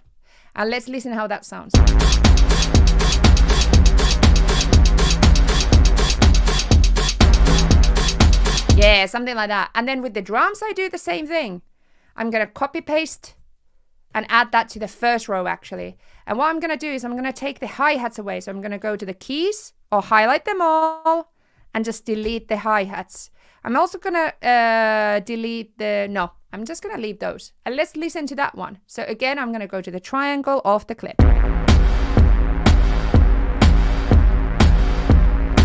[SPEAKER 1] And let's listen how that sounds. Yeah, something like that. And then with the drums, I do the same thing. I'm going to copy paste and add that to the first row actually. And what I'm going to do is I'm going to take the hi-hats away. So I'm going to go to the keys or highlight them all and just delete the hi-hats. I'm also going to delete no, I'm just going to leave those. And let's listen to that one. So again, I'm going to go to the triangle of the clip.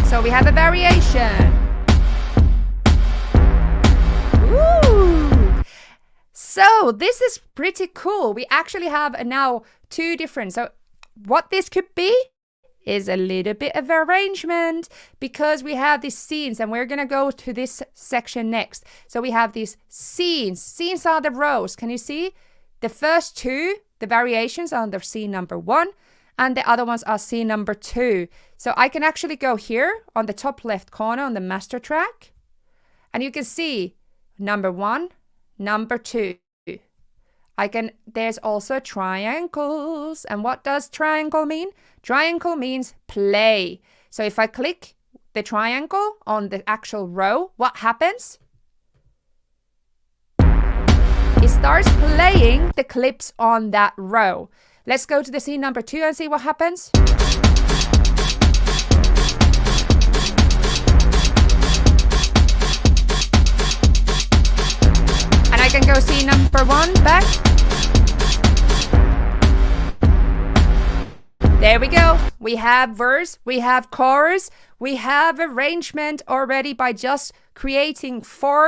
[SPEAKER 1] So we have a variation. Ooh. So this is pretty cool. We actually have now 2 different. So what this could be is a little bit of arrangement because we have these scenes and we're going to go to this section next. So we have these scenes. Scenes are the rows. Can you see? The first 2, the variations are under scene number 1 and the other ones are scene number 2. So I can actually go here on the top left corner on the master track and you can see number 1, number 2. There's also triangles. And what does triangle mean? Triangle means play. So if I click the triangle on the actual row, what happens? It starts playing the clips on that row. Let's go to the scene number 2 and see what happens. And I can go scene number 1 back. There we go. We have verse, we have chorus, we have arrangement already by just creating 2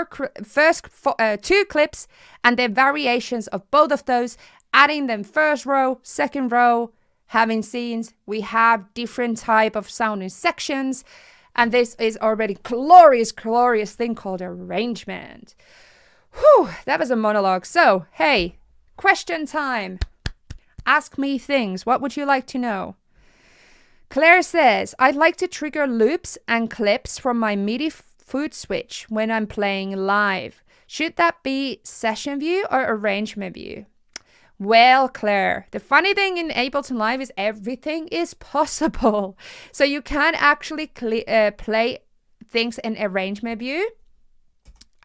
[SPEAKER 1] clips and the variations of both of those, adding them first row, second row, having scenes. We have different type of sounding sections, and this is already glorious thing called arrangement. Whew, that was a monologue. So, hey, question time. Ask me things. What would you like to know? Claire says, I'd like to trigger loops and clips from my MIDI foot switch when I'm playing live. Should that be session view or arrangement view? Well, Claire, the funny thing in Ableton Live is everything is possible. So you can actually play things in arrangement view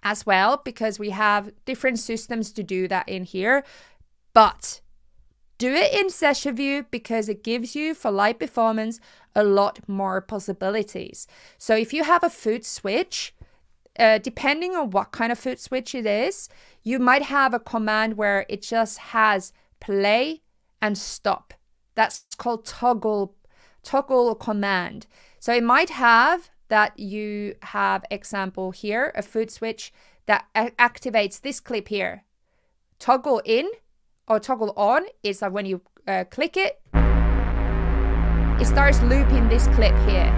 [SPEAKER 1] as well, because we have different systems to do that in here. But do it in session view because it gives you, for live performance, a lot more possibilities. So if you have a foot switch, depending on what kind of foot switch it is, you might have a command where it just has play and stop. That's called toggle command. So it might have that you have, example here, a foot switch that activates this clip here. Toggle in or toggle on is that when you click it, it starts looping this clip here.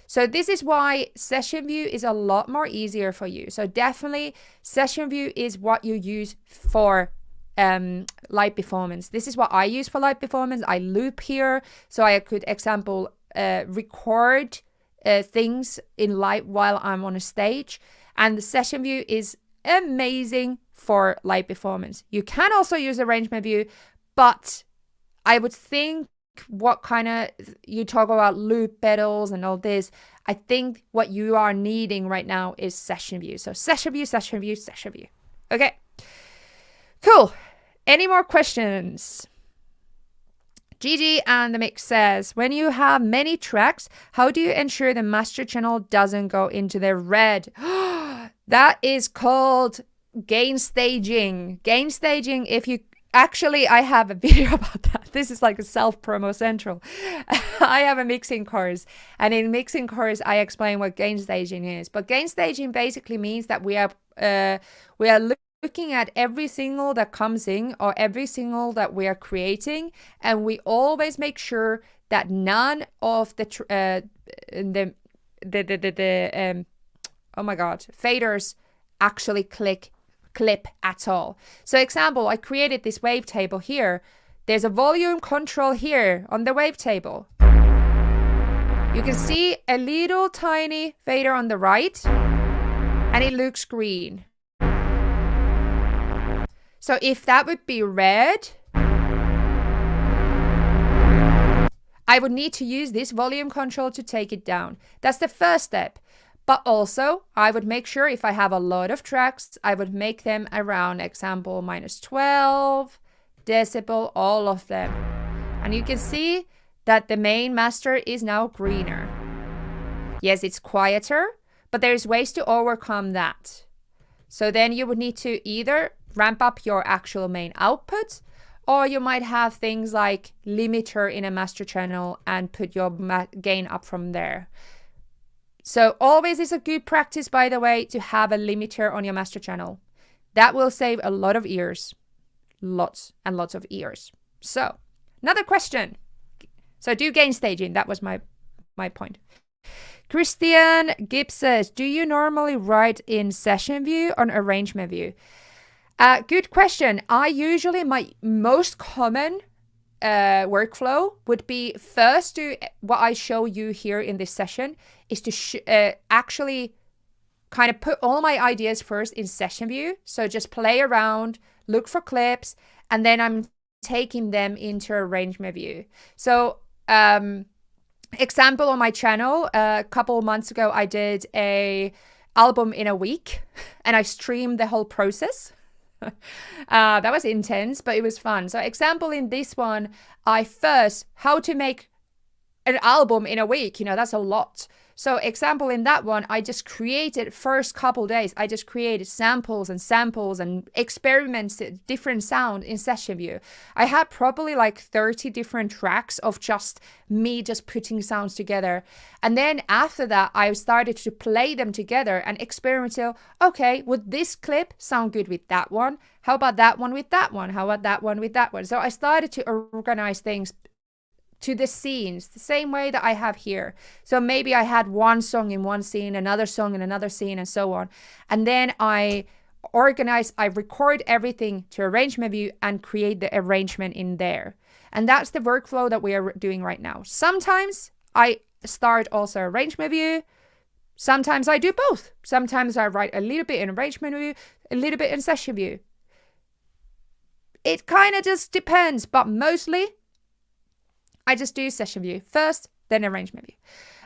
[SPEAKER 1] So this is why session view is a lot more easier for you. So definitely session view is what you use for live performance. This is what I use for live performance. I loop here, so I could, example, record things in live while I'm on a stage. And the session view is amazing for live performance. You can also use arrangement view, but I would think what kind of, you talk about loop pedals and all this, I think what you are needing right now is session view. So session view, session view, session view. Okay, cool. Any more questions? Gigi and the Mix says, when you have many tracks, how do you ensure the master channel doesn't go into the red? That is called gain staging. Gain staging, if you actually, I have a video about that. This is like a self-promo central. I have a mixing course, and in mixing course, I explain what gain staging is. But gain staging basically means that we are looking at every single that comes in or every single that we are creating, and we always make sure that none of the oh my god, faders actually clip at all. So example, I created this wavetable here. There's a volume control here on the wavetable. You can see a little tiny fader on the right, and it looks green. So if that would be red, I would need to use this volume control to take it down. That's the first step. But also, I would make sure if I have a lot of tracks, I would make them around, example, -12 decibel, all of them. And you can see that the main master is now greener. Yes, it's quieter, but there's ways to overcome that. So then you would need to either ramp up your actual main output, or you might have things like limiter in a master channel and put your gain up from there. So always is a good practice, by the way, to have a limiter on your master channel. That will save a lot of ears. Lots and lots of ears. So, another question. So do gain staging. That was my point. Christian Gibbs says, do you normally write in session view or arrangement view? Good question. I usually, my most common workflow would be first do what I show you here in this session is to actually kind of put all my ideas first in session view. So just play around, look for clips, and then I'm taking them into arrangement view. So example on my channel, a couple of months ago, I did a album in a week and I streamed the whole process. That was intense, but it was fun. So example in this one, how to make an album in a week, that's a lot. So example in that one, I just created first couple days, I just created samples and experimented different sound in session view. I had probably like 30 different tracks of just me just putting sounds together. And then after that, I started to play them together and experiment. So, okay, would this clip sound good with that one? How about that one with that one? How about that one with that one? So I started to organize things to the scenes, the same way that I have here. So maybe I had one song in one scene, another song in another scene, and so on. And then I record everything to arrangement view and create the arrangement in there. And that's the workflow that we are doing right now. Sometimes I start also arrangement view. Sometimes I do both. Sometimes I write a little bit in arrangement view, a little bit in session view. It kind of just depends, but mostly I just do session view first, then arrangement view.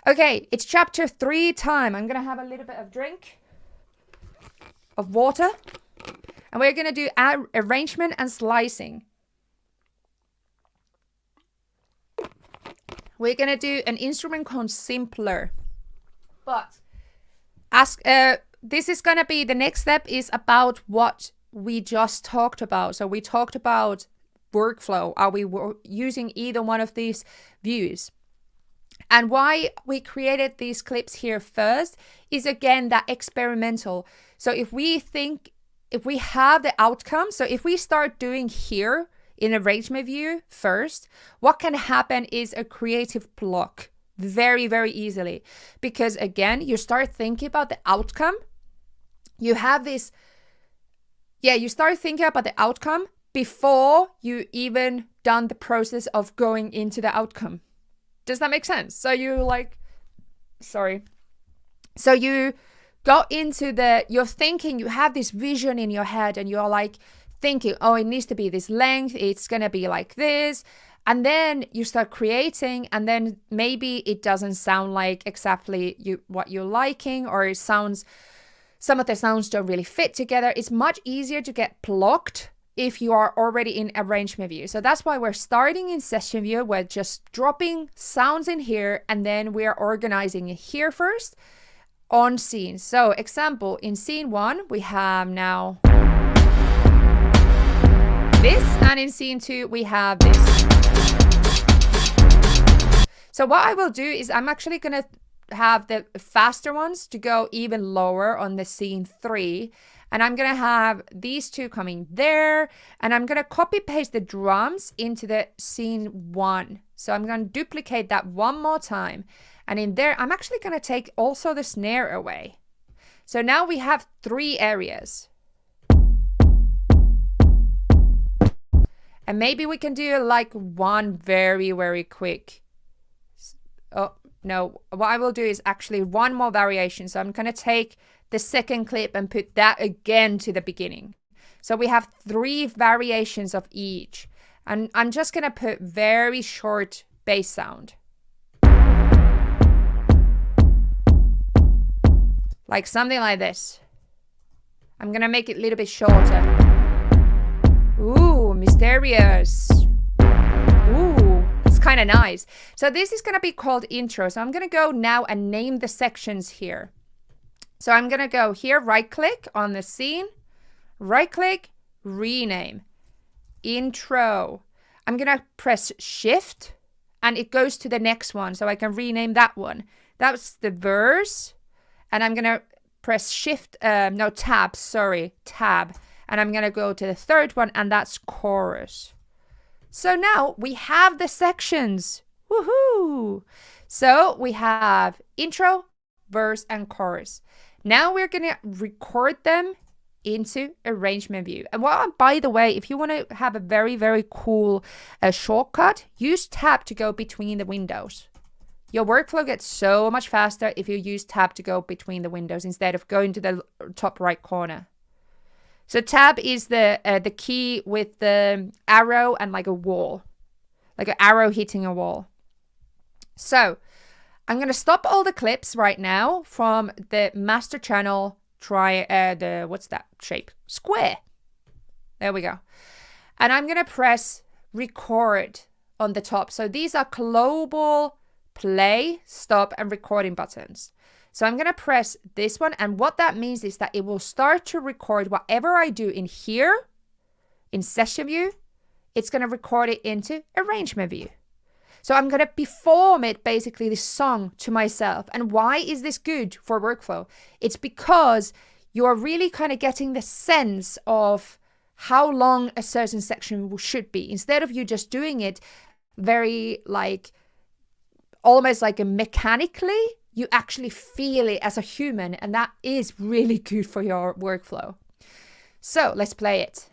[SPEAKER 1] Okay, it's chapter 3 time. I'm going to have a little bit of drink of water. And we're going to do arrangement and slicing. We're going to do an instrument called Simpler. But this is going to be, the next step is about what we just talked about. So we talked about workflow. Are we using either one of these views? And why we created these clips here first is again that experimental. So if we think if we have the outcome, so if we start doing here in arrangement view first, what can happen is a creative block very, very easily. Because again, you start thinking about the outcome. You have this, you start thinking about the outcome before you even done the process of going into the outcome. Does that make sense? So you So you go into you're thinking, you have this vision in your head and you're like thinking, oh, it needs to be this length. It's going to be like this. And then you start creating, and then maybe it doesn't sound like exactly what you're liking, or some of the sounds don't really fit together. It's much easier to get blocked if you are already in arrangement view. So that's why we're starting in session view. We're just dropping sounds in here, and then we are organizing it here first on scene. So example, in scene 1, we have now this, and in scene 2, we have this. So what I will do is I'm actually going to have the faster ones to go even lower on the scene 3. And I'm going to have these two coming there. And I'm going to copy paste the drums into the scene 1. So I'm going to duplicate that one more time. And in there, I'm actually going to take also the snare away. So now we have 3 areas. And maybe we can do like one very, very quick. Oh, no, what I will do is actually one more variation. So I'm going to take the second clip and put that again to the beginning. So we have 3 variations of each. And I'm just going to put very short bass sound. Like something like this. I'm going to make it a little bit shorter. Ooh, mysterious. Ooh, it's kind of nice. So this is going to be called intro. So I'm going to go now and name the sections here. So I'm going to go here, right click on the scene, right click, rename, intro. I'm going to press shift and it goes to the next one. So I can rename that one. That's the verse. And I'm going to press shift, tab. And I'm going to go to the third one, and that's chorus. So now we have the sections. Woohoo! So we have intro, verse, and chorus. Now we're going to record them into arrangement view. And by the way, if you want to have a very, very cool shortcut, use tab to go between the windows. Your workflow gets so much faster if you use tab to go between the windows instead of going to the top right corner. So tab is the key with the arrow and like a wall, like an arrow hitting a wall. So I'm going to stop all the clips right now from the master channel. What's that shape? Square. There we go. And I'm going to press record on the top. So these are global play, stop, and recording buttons. So I'm going to press this one. And what that means is that it will start to record whatever I do in here, in session view. It's going to record it into arrangement view. So I'm going to perform it, basically, this song to myself. And why is this good for workflow? It's because you're really kind of getting the sense of how long a certain section should be. Instead of you just doing it very almost like a mechanically, you actually feel it as a human. And that is really good for your workflow. So let's play it.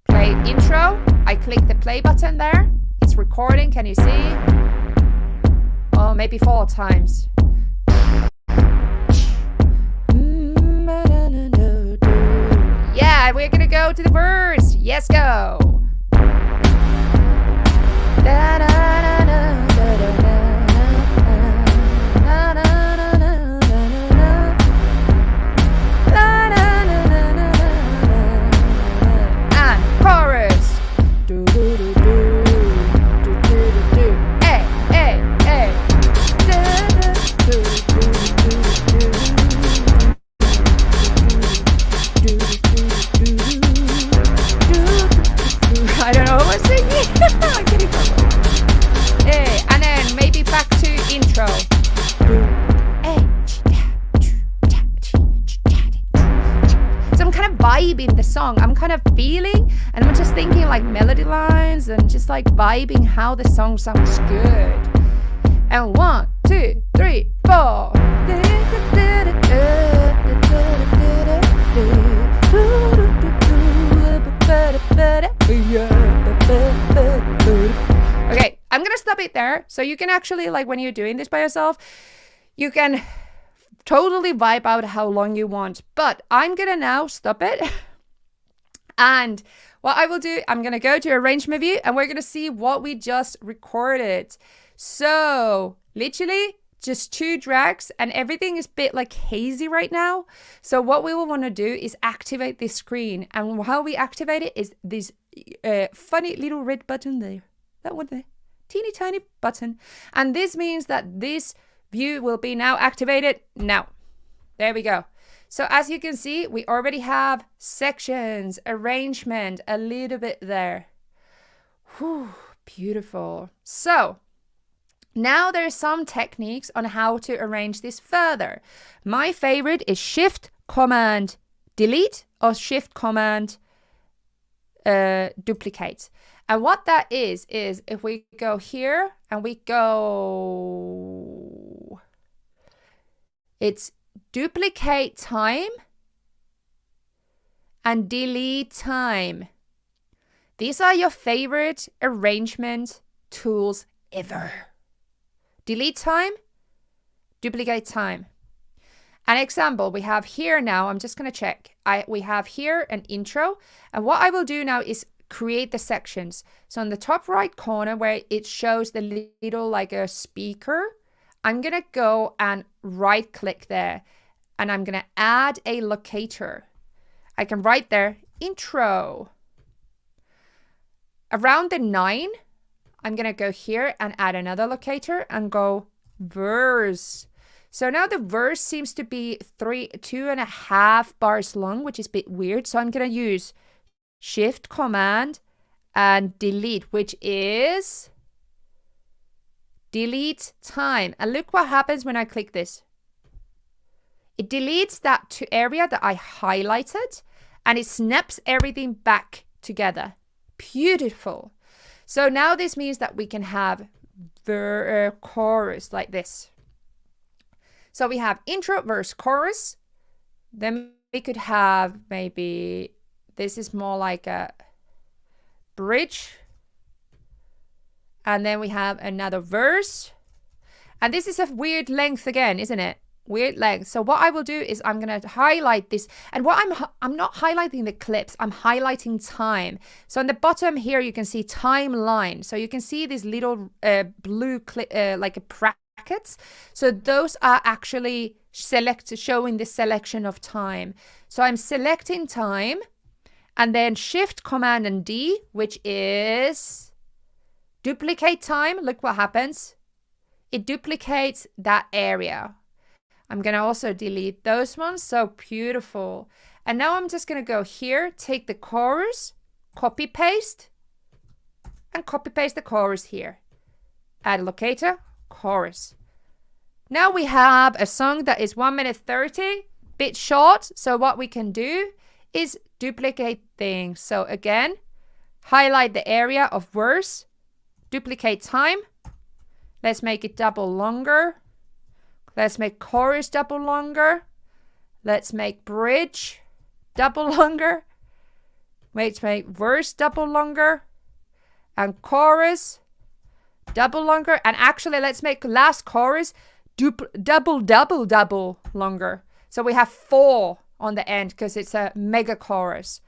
[SPEAKER 1] Play intro. I click the play button there. It's recording, can you see? Oh, maybe 4 times. Yeah, we're gonna go to the verse. Yes, go. And chorus. And I'm just thinking like melody lines and just like vibing how the song sounds good. And 1, 2, 3, 4. Okay, I'm gonna stop it there. So you can actually, like, when you're doing this by yourself, you can totally vibe out how long you want. But I'm gonna now stop it. And what I will do, I'm gonna go to arrangement view and we're gonna see what we just recorded. So literally just 2 drags and everything is a bit like hazy right now. So what we will want to do is activate this screen. And how we activate it is this funny little red button there. That one there. Teeny tiny button. And this means that this view will be now activated now. There we go. So as you can see, we already have sections, arrangement, a little bit there. Whew, beautiful. So now there's some techniques on how to arrange this further. My favorite is Shift Command Delete or Shift Command Duplicate. And what that is if we go here and we go, it's duplicate time and delete time. These are your favorite arrangement tools ever. Delete time, duplicate time. An example we have here now, I'm just going to check. We have here an intro. And what I will do now is create the sections. So on the top right corner where it shows the little like a speaker, I'm going to go and right click there. And I'm going to add a locator. I can write there, intro. Around the 9, I'm going to go here and add another locator and go verse. So now the verse seems to be 2.5 bars long, which is a bit weird. So I'm going to use Shift Command and delete, which is delete time. And look what happens when I click this. It deletes that area that I highlighted and it snaps everything back together. Beautiful. So now this means that we can have the chorus like this. So we have intro, verse, chorus. Then we could have maybe, this is more like a bridge. And then we have another verse. And this is a weird length again, isn't it? Weird length. So what I will do is I'm going to highlight this. And what I'm not highlighting the clips, I'm highlighting time. So on the bottom here, you can see timeline. So you can see these little blue like brackets. So those are actually showing the selection of time. So I'm selecting time and then Shift Command and D, which is duplicate time. Look what happens. It duplicates that area. I'm going to also delete those ones. So beautiful. And now I'm just going to go here, take the chorus, copy paste, and copy paste the chorus here. Add locator, chorus. Now we have a song that is 1 minute 30, bit short. So what we can do is duplicate things. So again, highlight the area of verse, duplicate time. Let's make it double longer. Let's make chorus double longer. Let's make bridge double longer. Let's make verse double longer. And chorus double longer. And actually, let's make last chorus double longer. So we have 4 on the end because it's a mega chorus.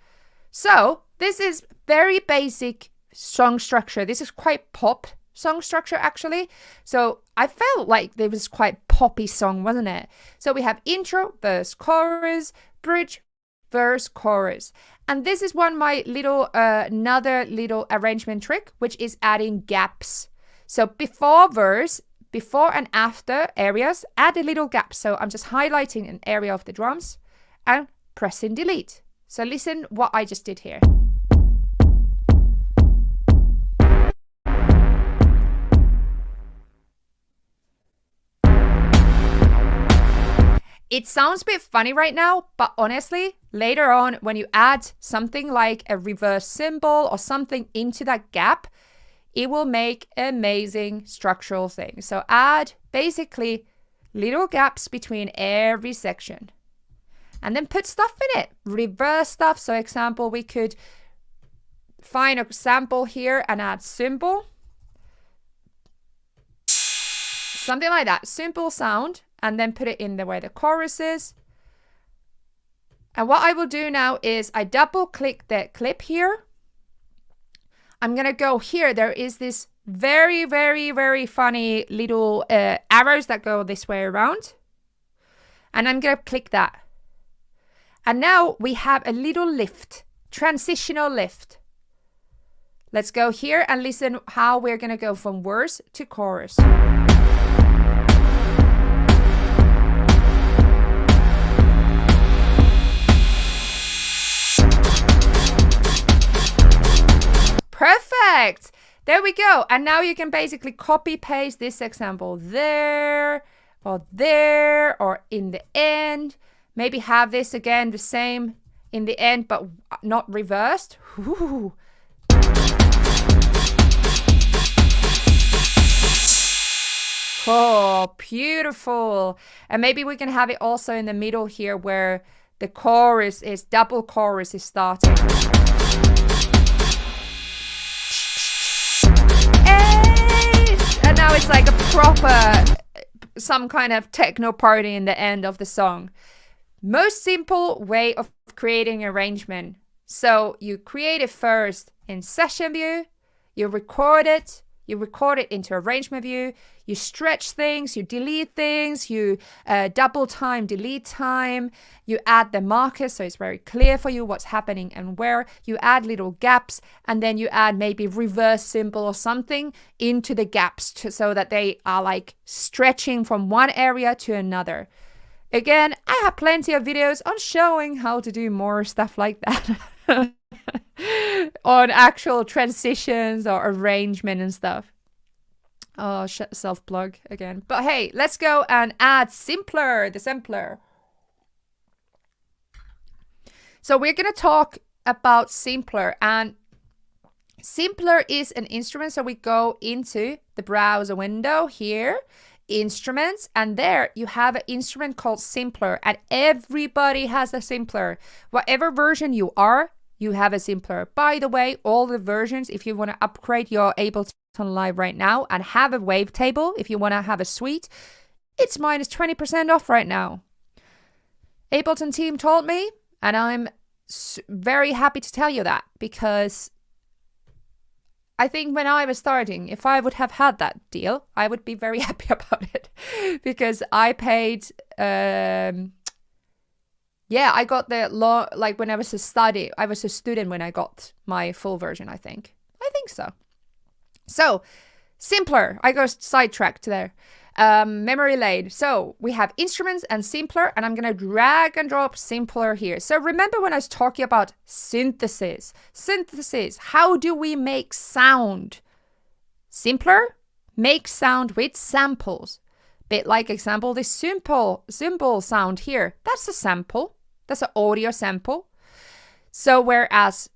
[SPEAKER 1] So this is very basic song structure. This is quite pop song structure actually. So I felt like it was quite poppy song, wasn't it? So we have intro, verse, chorus, bridge, verse, chorus. And this is one my little another little arrangement trick, which is adding gaps. So before verse, before and after areas, add a little gap. So I'm just highlighting an area of the drums and pressing delete. So listen what I just did here. It sounds a bit funny right now, but honestly, later on, when you add something like a reverse cymbal or something into that gap, it will make amazing structural things. So add basically little gaps between every section. And then put stuff in it, reverse stuff. So example, we could find a sample here and add cymbal. Something like that, simple sound, and then put it in the way the chorus is. And what I will do now is I double click the clip here. I'm gonna go here. There is this very, very, very funny little arrows that go this way around. And I'm gonna click that. And now we have a little lift, transitional lift. Let's go here and listen how we're gonna go from verse to chorus. Perfect. There we go. And now you can basically copy paste this example there or in the end. Maybe have this again the same in the end, but not reversed. Ooh. Oh, beautiful. And maybe we can have it also in the middle here where the chorus is, double chorus is starting. And now it's like a proper, some kind of techno party in the end of the song. Most simple way of creating arrangement. So you create it first in session view, you record it into arrangement view, you stretch things, you delete things, you double time, delete time, you add the markers so it's very clear for you what's happening and where, you add little gaps, and then you add maybe reverse cymbal or something into the gaps so that they are like stretching from one area to another. Again, I have plenty of videos on showing how to do more stuff like that on actual transitions or arrangement and stuff. Oh, self-plug again. But hey, let's go and add the sampler. So we're going to talk about sampler, and sampler is an instrument. So we go into the browser window here, instruments, and there you have an instrument called sampler, and everybody has a sampler. Whatever version you are, you have a sampler. By the way, all the versions, if you want to upgrade your Ableton Live right now and have a wavetable, if you want to have a suite, it's minus 20% off right now. Ableton team told me, and I'm very happy to tell you that, because I think when I was starting, if I would have had that deal, I would be very happy about it, because I paid, I got the law, like when I was a student when I got my full version, I think so. So, sampler, I go sidetracked there. Memory lane. So we have instruments and sampler, and I'm going to drag and drop sampler here. So remember when I was talking about synthesis, how do we make sound? Sampler makes sound with samples. Bit like example, this simple sound here, that's a sample. That's an audio sample. So whereas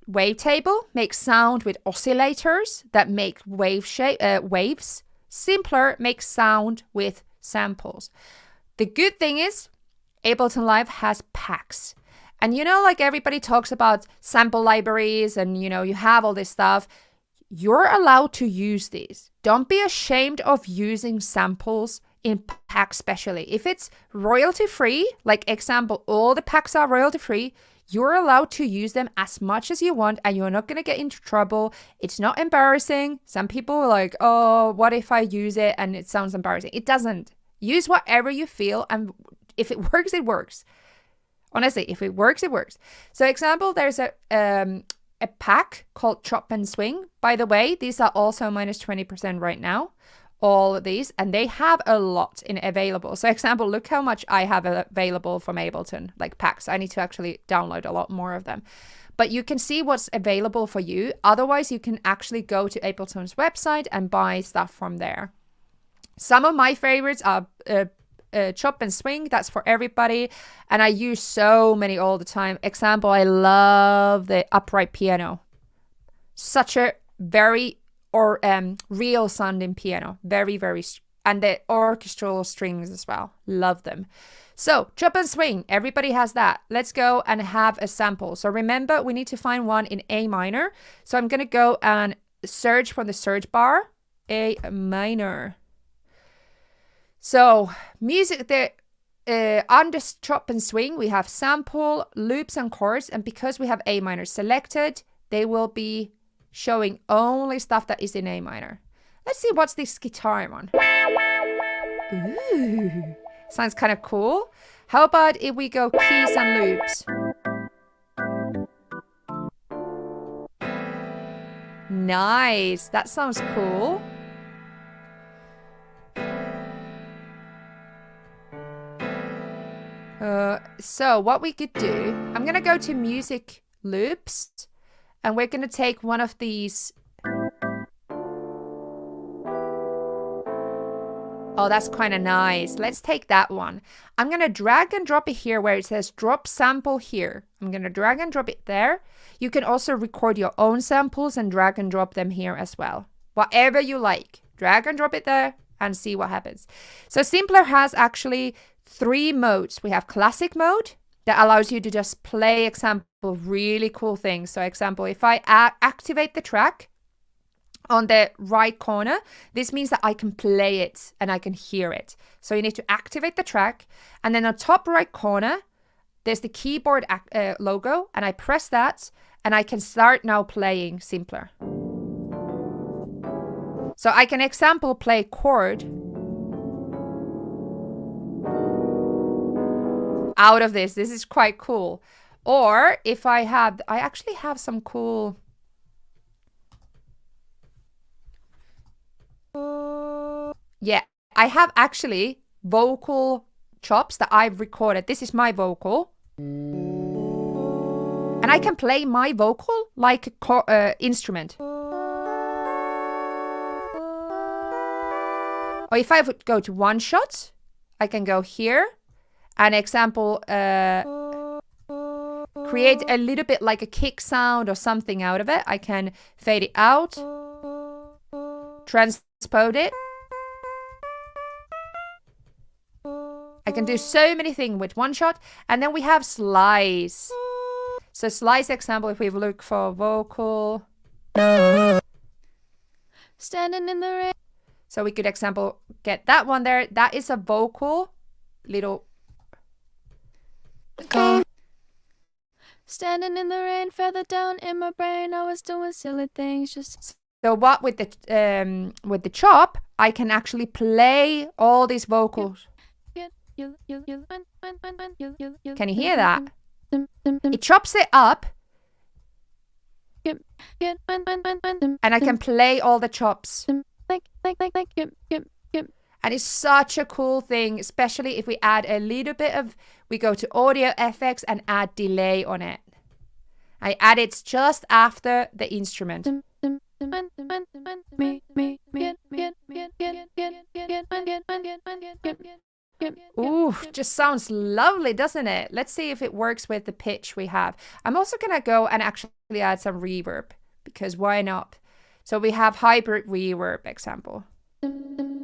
[SPEAKER 1] wavetable makes sound with oscillators that make waves, sampler makes sound with samples. The good thing is Ableton Live has packs. And like everybody talks about sample libraries and you have all this stuff. You're allowed to use these. Don't be ashamed of using samples in packs, especially. If it's royalty free, like example, all the packs are royalty free, you're allowed to use them as much as you want, and you're not going to get into trouble. It's not embarrassing. Some people are like, oh, what if I use it and it sounds embarrassing? It doesn't. Use whatever you feel, and if it works, it works. Honestly, if it works, it works. So example, there's a pack called Chop and Swing. By the way, these are also minus 20% right now. All of these, and they have a lot in available. So example, look how much I have available from Ableton, like packs. I need to actually download a lot more of them. But you can see what's available for you. Otherwise, you can actually go to Ableton's website and buy stuff from there. Some of my favorites are chop and swing. That's for everybody. And I use so many all the time. Example, I love the upright piano. Such a very real sounding piano. Very, very, and the orchestral strings as well. Love them. So chop and swing, everybody has that. Let's go and have a sample. So remember, we need to find one in A minor. So I'm going to go and search from the search bar, A minor. So music, on the chop and swing, we have sample, loops and chords. And because we have A minor selected, they will be showing only stuff that is in A minor. Let's see what's this guitar one. Ooh. Sounds kind of cool. How about if we go keys and loops? Nice. That sounds cool. So what we could do, I'm going to go to music loops and we're going to take one of these. Oh, that's kind of nice. Let's take that one. I'm going to drag and drop it here where it says drop sample here. I'm going to drag and drop it there. You can also record your own samples and drag and drop them here as well. Whatever you like. Drag and drop it there and see what happens. So Simpler has actually 3 modes. We have classic mode that allows you to just play, example, really cool things. So example, if I activate the track, on the right corner, this means that I can play it and I can hear it. So you need to activate the track, and then on top right corner there's the keyboard logo, and I press that and I can start now playing Simpler. So I can example play chord out of this. This is quite cool. Or if I actually have some cool yeah, I have actually vocal chops that I've recorded. This is my vocal. And I can play my vocal like an instrument. Or if I would go to one shot, I can go here and example create a little bit like a kick sound or something out of it. I can fade it out, transpose it. I can do so many things with one shot. And then we have slice. So slice example, if we look for vocal.
[SPEAKER 2] Standing in the rain.
[SPEAKER 1] So we could example get that one there. That is a vocal little.
[SPEAKER 2] Okay. Standing in the rain, further down in my brain, I was doing silly things just.
[SPEAKER 1] So what with the chop, I can actually play all these vocals. Can you hear that? It chops it up. And I can play all the chops. And it's such a cool thing, especially if we add a little bit of, we go to audio effects and add delay on it. I add it just after the instrument. Ooh, just sounds lovely, doesn't it? Let's see if it works with the pitch we have. I'm also gonna go and actually add some reverb, because why not? So we have hybrid reverb example. And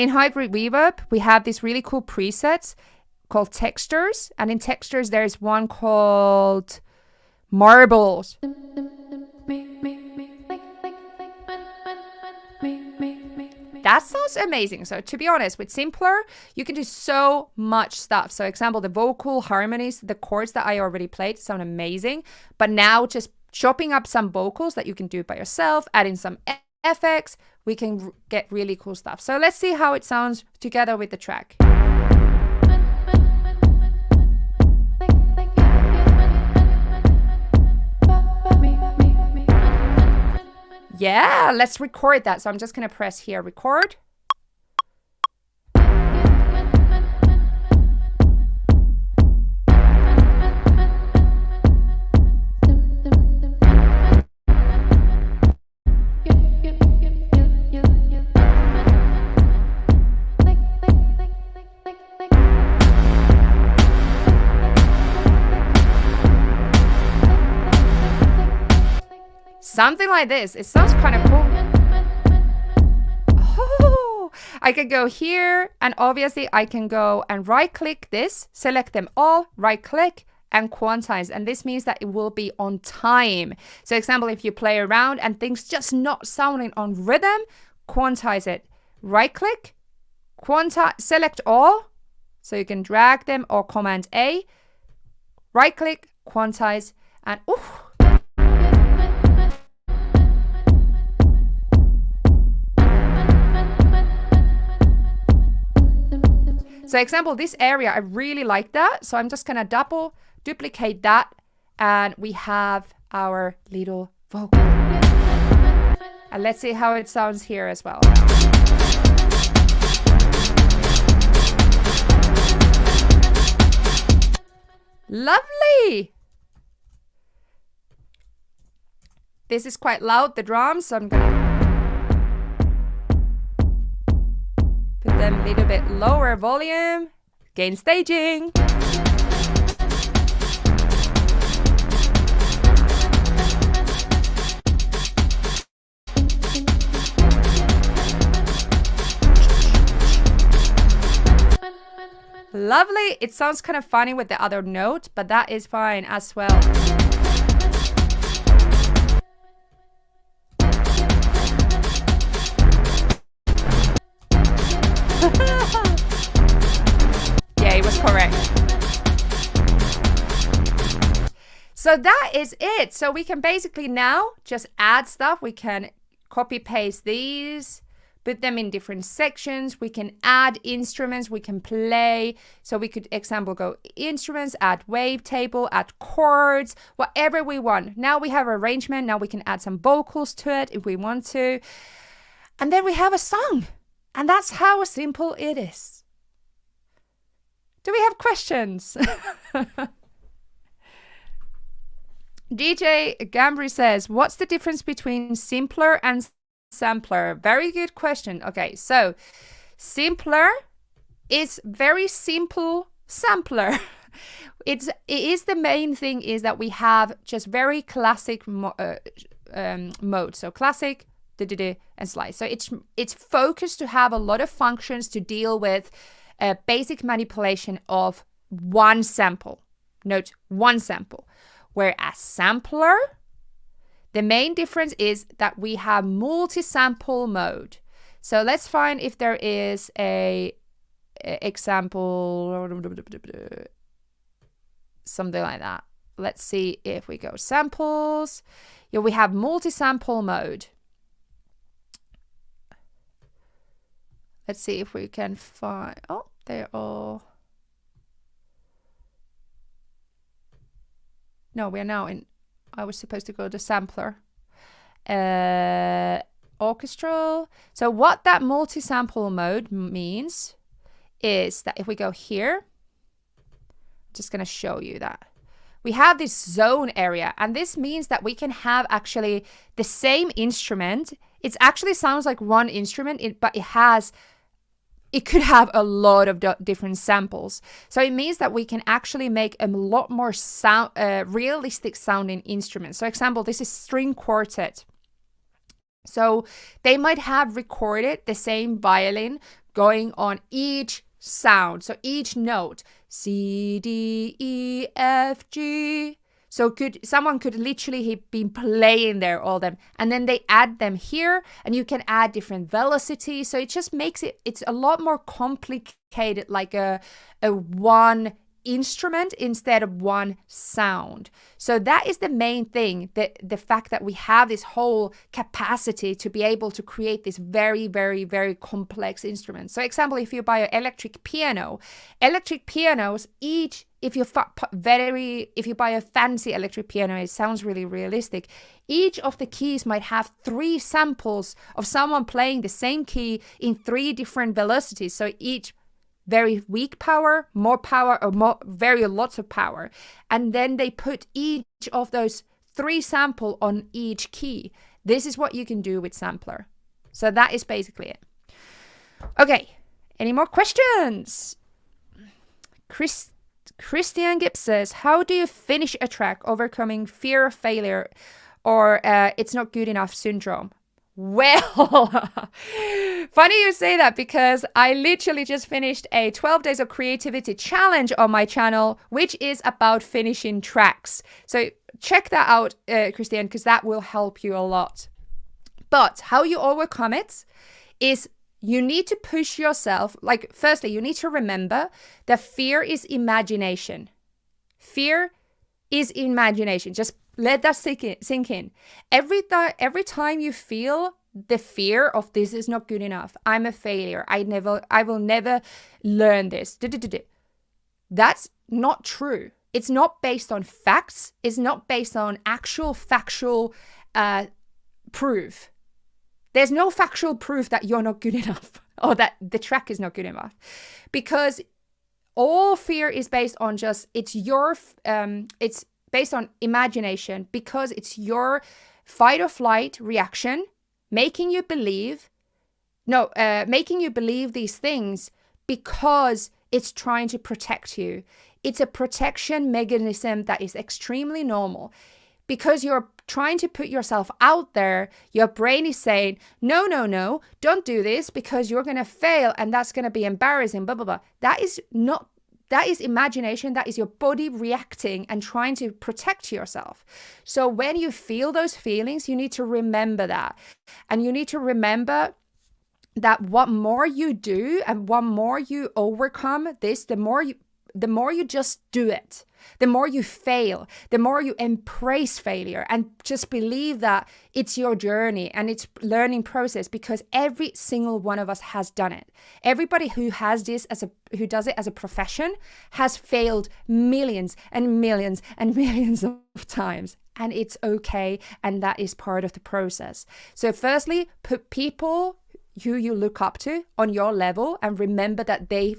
[SPEAKER 1] in hybrid reverb, we have these really cool presets called textures. And in textures, there's one called marbles. That sounds amazing. So to be honest, with Simpler, you can do so much stuff. So example, the vocal harmonies, the chords that I already played sound amazing. But now just chopping up some vocals that you can do by yourself, adding some effects, we can get really cool stuff. So let's see how it sounds together with the track. Yeah, let's record that. So I'm just going to press here, record. Something like this. It sounds kind of cool. Oh, I can go here, and obviously I can go and right-click this, select them all, right-click, and quantize. And this means that it will be on time. So example, if you play around and things just not sounding on rhythm, quantize it. Right-click, quantize, select all. So you can drag them or Command A, right-click, quantize, and ooh. So example, this area, I really like that. So I'm just gonna duplicate that, and we have our little vocal. And let's see how it sounds here as well. Lovely! This is quite loud, the drums, so I'm gonna put them a little bit lower volume. Gain staging. Lovely. It sounds kind of funny with the other note, but that is fine as well. Yeah, it was correct. So that is it. So we can basically now just add stuff. We can copy paste these, put them in different sections. We can add instruments, we can play. So we could, example, go instruments, add wavetable, add chords, whatever we want. Now we have arrangement. Now we can add some vocals to it if we want to. And then we have a song. And that's how simple it is. Do we have questions? DJ Gambry says, what's the difference between simpler and sampler? Very good question. Okay, so simpler is very simple sampler. It is the main thing is that we have just very classic mode. So classic, and slice. So it's focused to have a lot of functions to deal with basic manipulation of one sample. Note, one sample. Whereas sampler, the main difference is that we have multi-sample mode. So let's find if there is a example, something like that. Let's see if we go samples. Yeah, we have multi-sample mode. Let's see if we can find, oh, they're all. No, we are now in, I was supposed to go to sampler. Orchestral. So what that multi-sample mode means is that if we go here, I'm just going to show you that. We have this zone area, and this means that we can have actually the same instrument. It actually sounds like one instrument, but it could have a lot of different samples. So it means that we can actually make a lot more realistic sounding instruments. So example, this is string quartet. So they might have recorded the same violin going on each sound. So each note, C, D, E, F, G. So someone could literally have been playing there all them, and then they add them here, and you can add different velocity. So it just makes it's a lot more complicated, like a one instrument instead of one sound. So that is the main thing, the fact that we have this whole capacity to be able to create this very, very, very complex instrument. So example, if you buy an electric pianos, each, if you buy a fancy electric piano, it sounds really realistic. Each of the keys might have 3 samples of someone playing the same key in 3 different velocities. So each very weak power, more power, or very lots of power. And then they put each of those 3 sample on each key. This is what you can do with sampler. So that is basically it. Okay, any more questions? Christian Gibbs says, how do you finish a track overcoming fear of failure? or it's not good enough syndrome. Well, funny you say that, because I literally just finished a 12 days of creativity challenge on my channel, which is about finishing tracks. So check that out, Christian, because that will help you a lot. But how you overcome it is you need to push yourself. Like, firstly, you need to remember that fear is imagination. Fear is imagination. Just let that sink in. Every time you feel the fear of this is not good enough, I'm a failure, I will never learn this. That's not true. It's not based on facts. It's not based on actual factual proof. There's no factual proof that you're not good enough or that the track is not good enough, because all fear is based on it's based on imagination, because it's your fight or flight reaction making you believe these things because it's trying to protect you. It's a protection mechanism that is extremely normal. Because you're trying to put yourself out there, your brain is saying, no, don't do this because you're going to fail and that's going to be embarrassing, blah, blah, blah. That is imagination. That is your body reacting and trying to protect yourself. So when you feel those feelings, you need to remember that. And you need to remember that what more you do and what more you overcome this, the more you just do it, the more you fail, the more you embrace failure and just believe that it's your journey and it's learning process, because every single one of us has done it. Everybody who has this who does it as a profession has failed millions and millions and millions of times, and it's okay, and that is part of the process. So firstly, put people who you look up to on your level and remember that they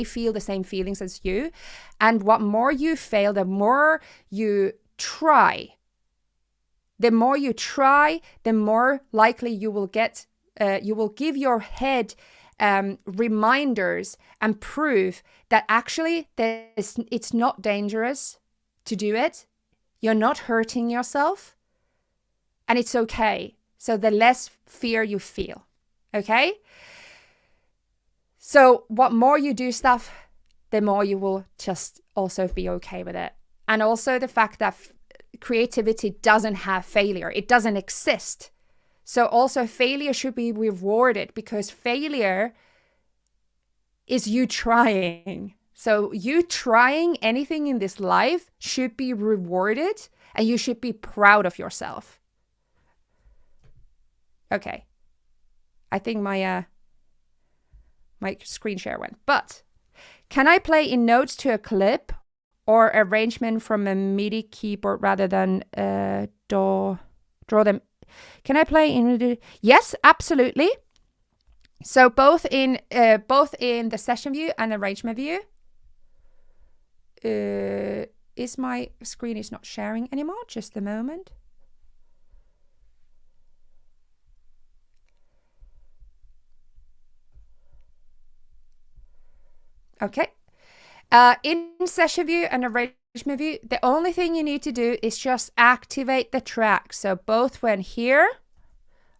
[SPEAKER 1] feel the same feelings as you. And what more you fail, the more you try. The more you try, the more likely you will give your head reminders and proof that actually it's not dangerous to do it. You're not hurting yourself, and it's okay. So the less fear you feel. Okay? So what more you do stuff, the more you will just also be okay with it. And also the fact that creativity doesn't have failure. It doesn't exist. So also failure should be rewarded, because failure is you trying. So you trying anything in this life should be rewarded, and you should be proud of yourself. Okay. I think my screen share went. But can I play in notes to a clip or arrangement from a MIDI keyboard rather than draw them? Can I play in? Yes, absolutely. So both in the session view and arrangement view. Is my screen is not sharing anymore? Just a moment. Okay. In session view and arrangement view, the only thing you need to do is just activate the track. So both when here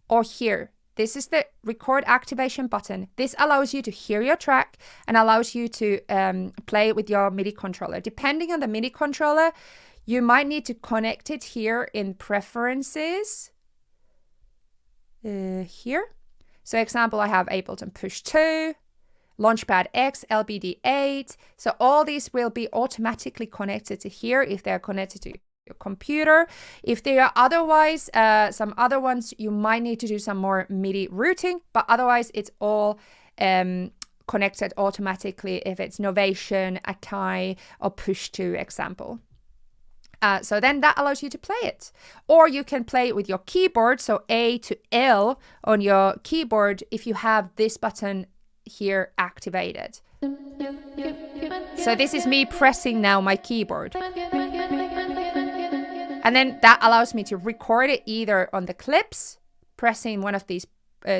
[SPEAKER 1] or here. This is the record activation button. This allows you to hear your track and allows you to play with your MIDI controller. Depending on the MIDI controller, you might need to connect it here in preferences. Here. So example, I have Ableton Push 2. Launchpad X, LBD8. So all these will be automatically connected to here if they're connected to your computer. If they are otherwise, some other ones, you might need to do some more MIDI routing, but otherwise it's all connected automatically if it's Novation, Akai, or Push 2 example. So then that allows you to play it. Or you can play it with your keyboard, so A to L on your keyboard if you have this button here activated. So this is me pressing now my keyboard. And then that allows me to record it either on the clips, pressing one of these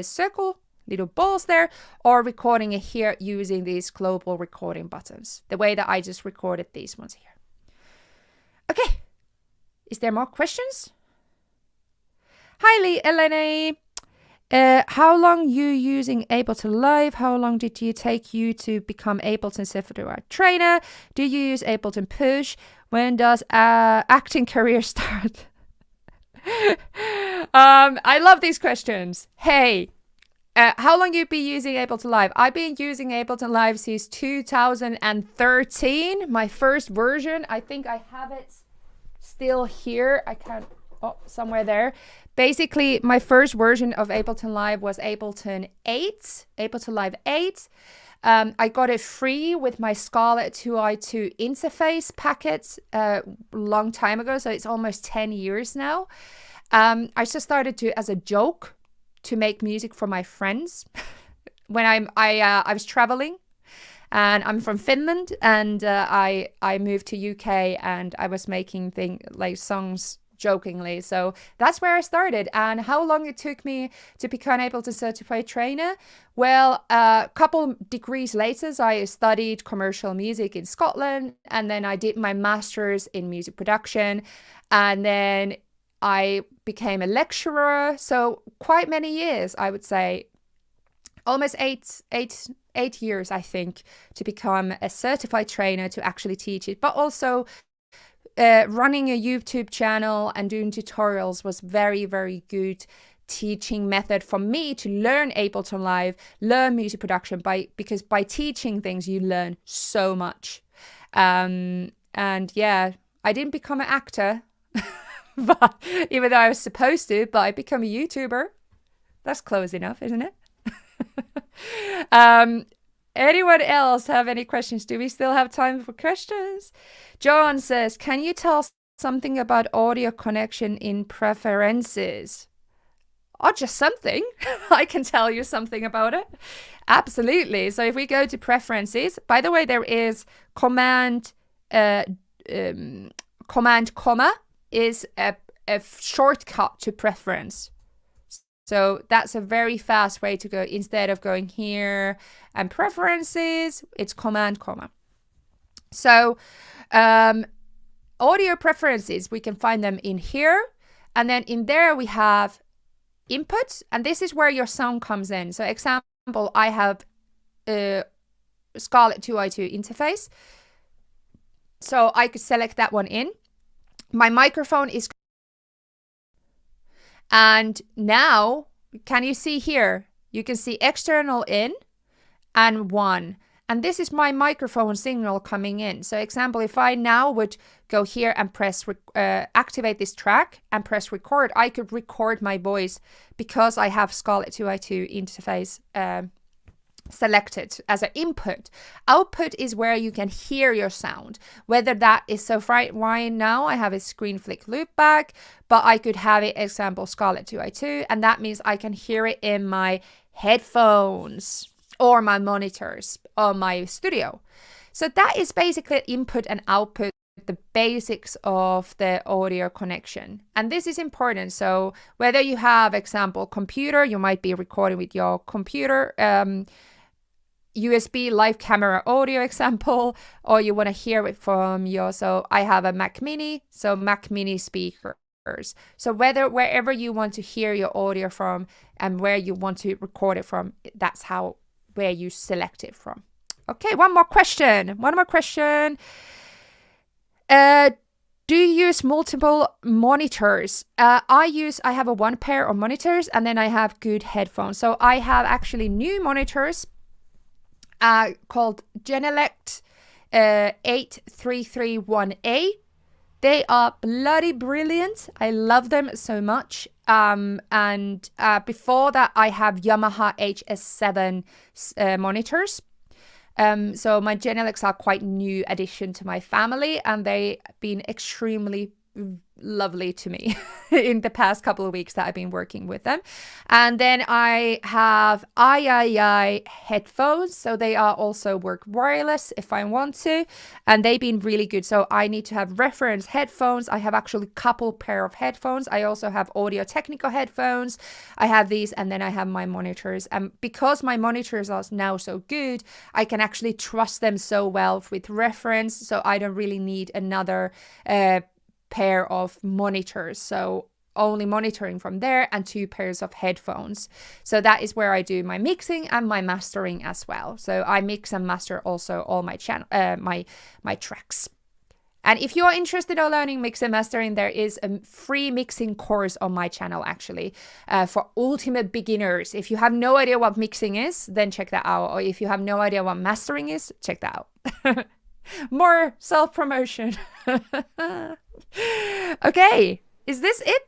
[SPEAKER 1] circle little balls there, or recording it here using these global recording buttons, the way that I just recorded these ones here. Okay. Is there more questions? Hi, LNA. How long you using Ableton Live? How long did it take you to become Ableton Certified Trainer? Do you use Ableton Push? When does acting career start? I love these questions. Hey, how long you been using Ableton Live? I've been using Ableton Live since 2013. My first version. I think I have it still here. I can't. Oh, somewhere there. Basically, my first version of Ableton Live was Ableton 8, Ableton Live 8. I got it free with my Scarlett 2i2 interface packet a long time ago, so it's almost 10 years now. I just started to, as a joke, to make music for my friends when I was traveling, and I'm from Finland, and I moved to UK, and I was making songs jokingly. So that's where I started. And how long it took me to become able to certified trainer? Well, a couple degrees later, I studied commercial music in Scotland, and then I did my master's in music production, and then I became a lecturer. So quite many years, I would say, almost eight years, I think, to become a certified trainer, to actually teach it. But also running a YouTube channel and doing tutorials was very, very good teaching method for me to learn Ableton Live, learn music production, because by teaching things, you learn so much. And yeah, I didn't become an actor, but even though I was supposed to, but I become a YouTuber. That's close enough, isn't it? Anyone else have any questions? Do we still have time for questions? John says, can you tell something about audio connection in preferences? Or just something. I can tell you something about it. Absolutely. So if we go to preferences, by the way, there is command comma is a shortcut to preference. So that's a very fast way to go. Instead of going here and preferences, it's command comma. So audio preferences, we can find them in here. And then in there we have input. And this is where your sound comes in. So example, I have Scarlett 2i2 interface. So I could select that one in. My microphone is... And now, can you see here? You can see external in and 1. And this is my microphone signal coming in. So example, if I now would go here and press, activate this track and press record, I could record my voice because I have Scarlett 2i2 interface selected as an input. Output is where you can hear your sound, whether that is, so right now I have a screen flick loopback, but I could have it, example, Scarlett 2i2, and that means I can hear it in my headphones or my monitors or my studio. So that is basically input and output, the basics of the audio connection. And this is important. So whether you have, example, computer, you might be recording with your computer, USB live camera audio example, or you want to hear it from your, so I have a Mac Mini, so Mac Mini speakers. So wherever you want to hear your audio from and where you want to record it from, that's where you select it from. Okay, one more question. Do you use multiple monitors? I have a one pair of monitors, and then I have good headphones. So I have actually new monitors called Genelec 8331A. They are bloody brilliant. I love them so much. And before that, I have Yamaha HS7 monitors. So my Genelecs are quite new addition to my family, and they've been extremely lovely to me in the past couple of weeks that I've been working with them. And then I have III headphones, so they are also work wireless if I want to, and they've been really good. So I need to have reference headphones. I have actually a couple pair of headphones. I also have Audio Technica headphones. I have these, and then I have my monitors. And because my monitors are now so good, I can actually trust them so well with reference, so I don't really need another pair of monitors. So only monitoring from there, and 2 pairs of headphones. So that is where I do my mixing and my mastering as well. So I mix and master also all my my tracks. And if you're interested in learning mix and mastering, there is a free mixing course on my channel, actually, for ultimate beginners. If you have no idea what mixing is, then check that out. Or if you have no idea what mastering is, check that out. More self-promotion. Okay, is this it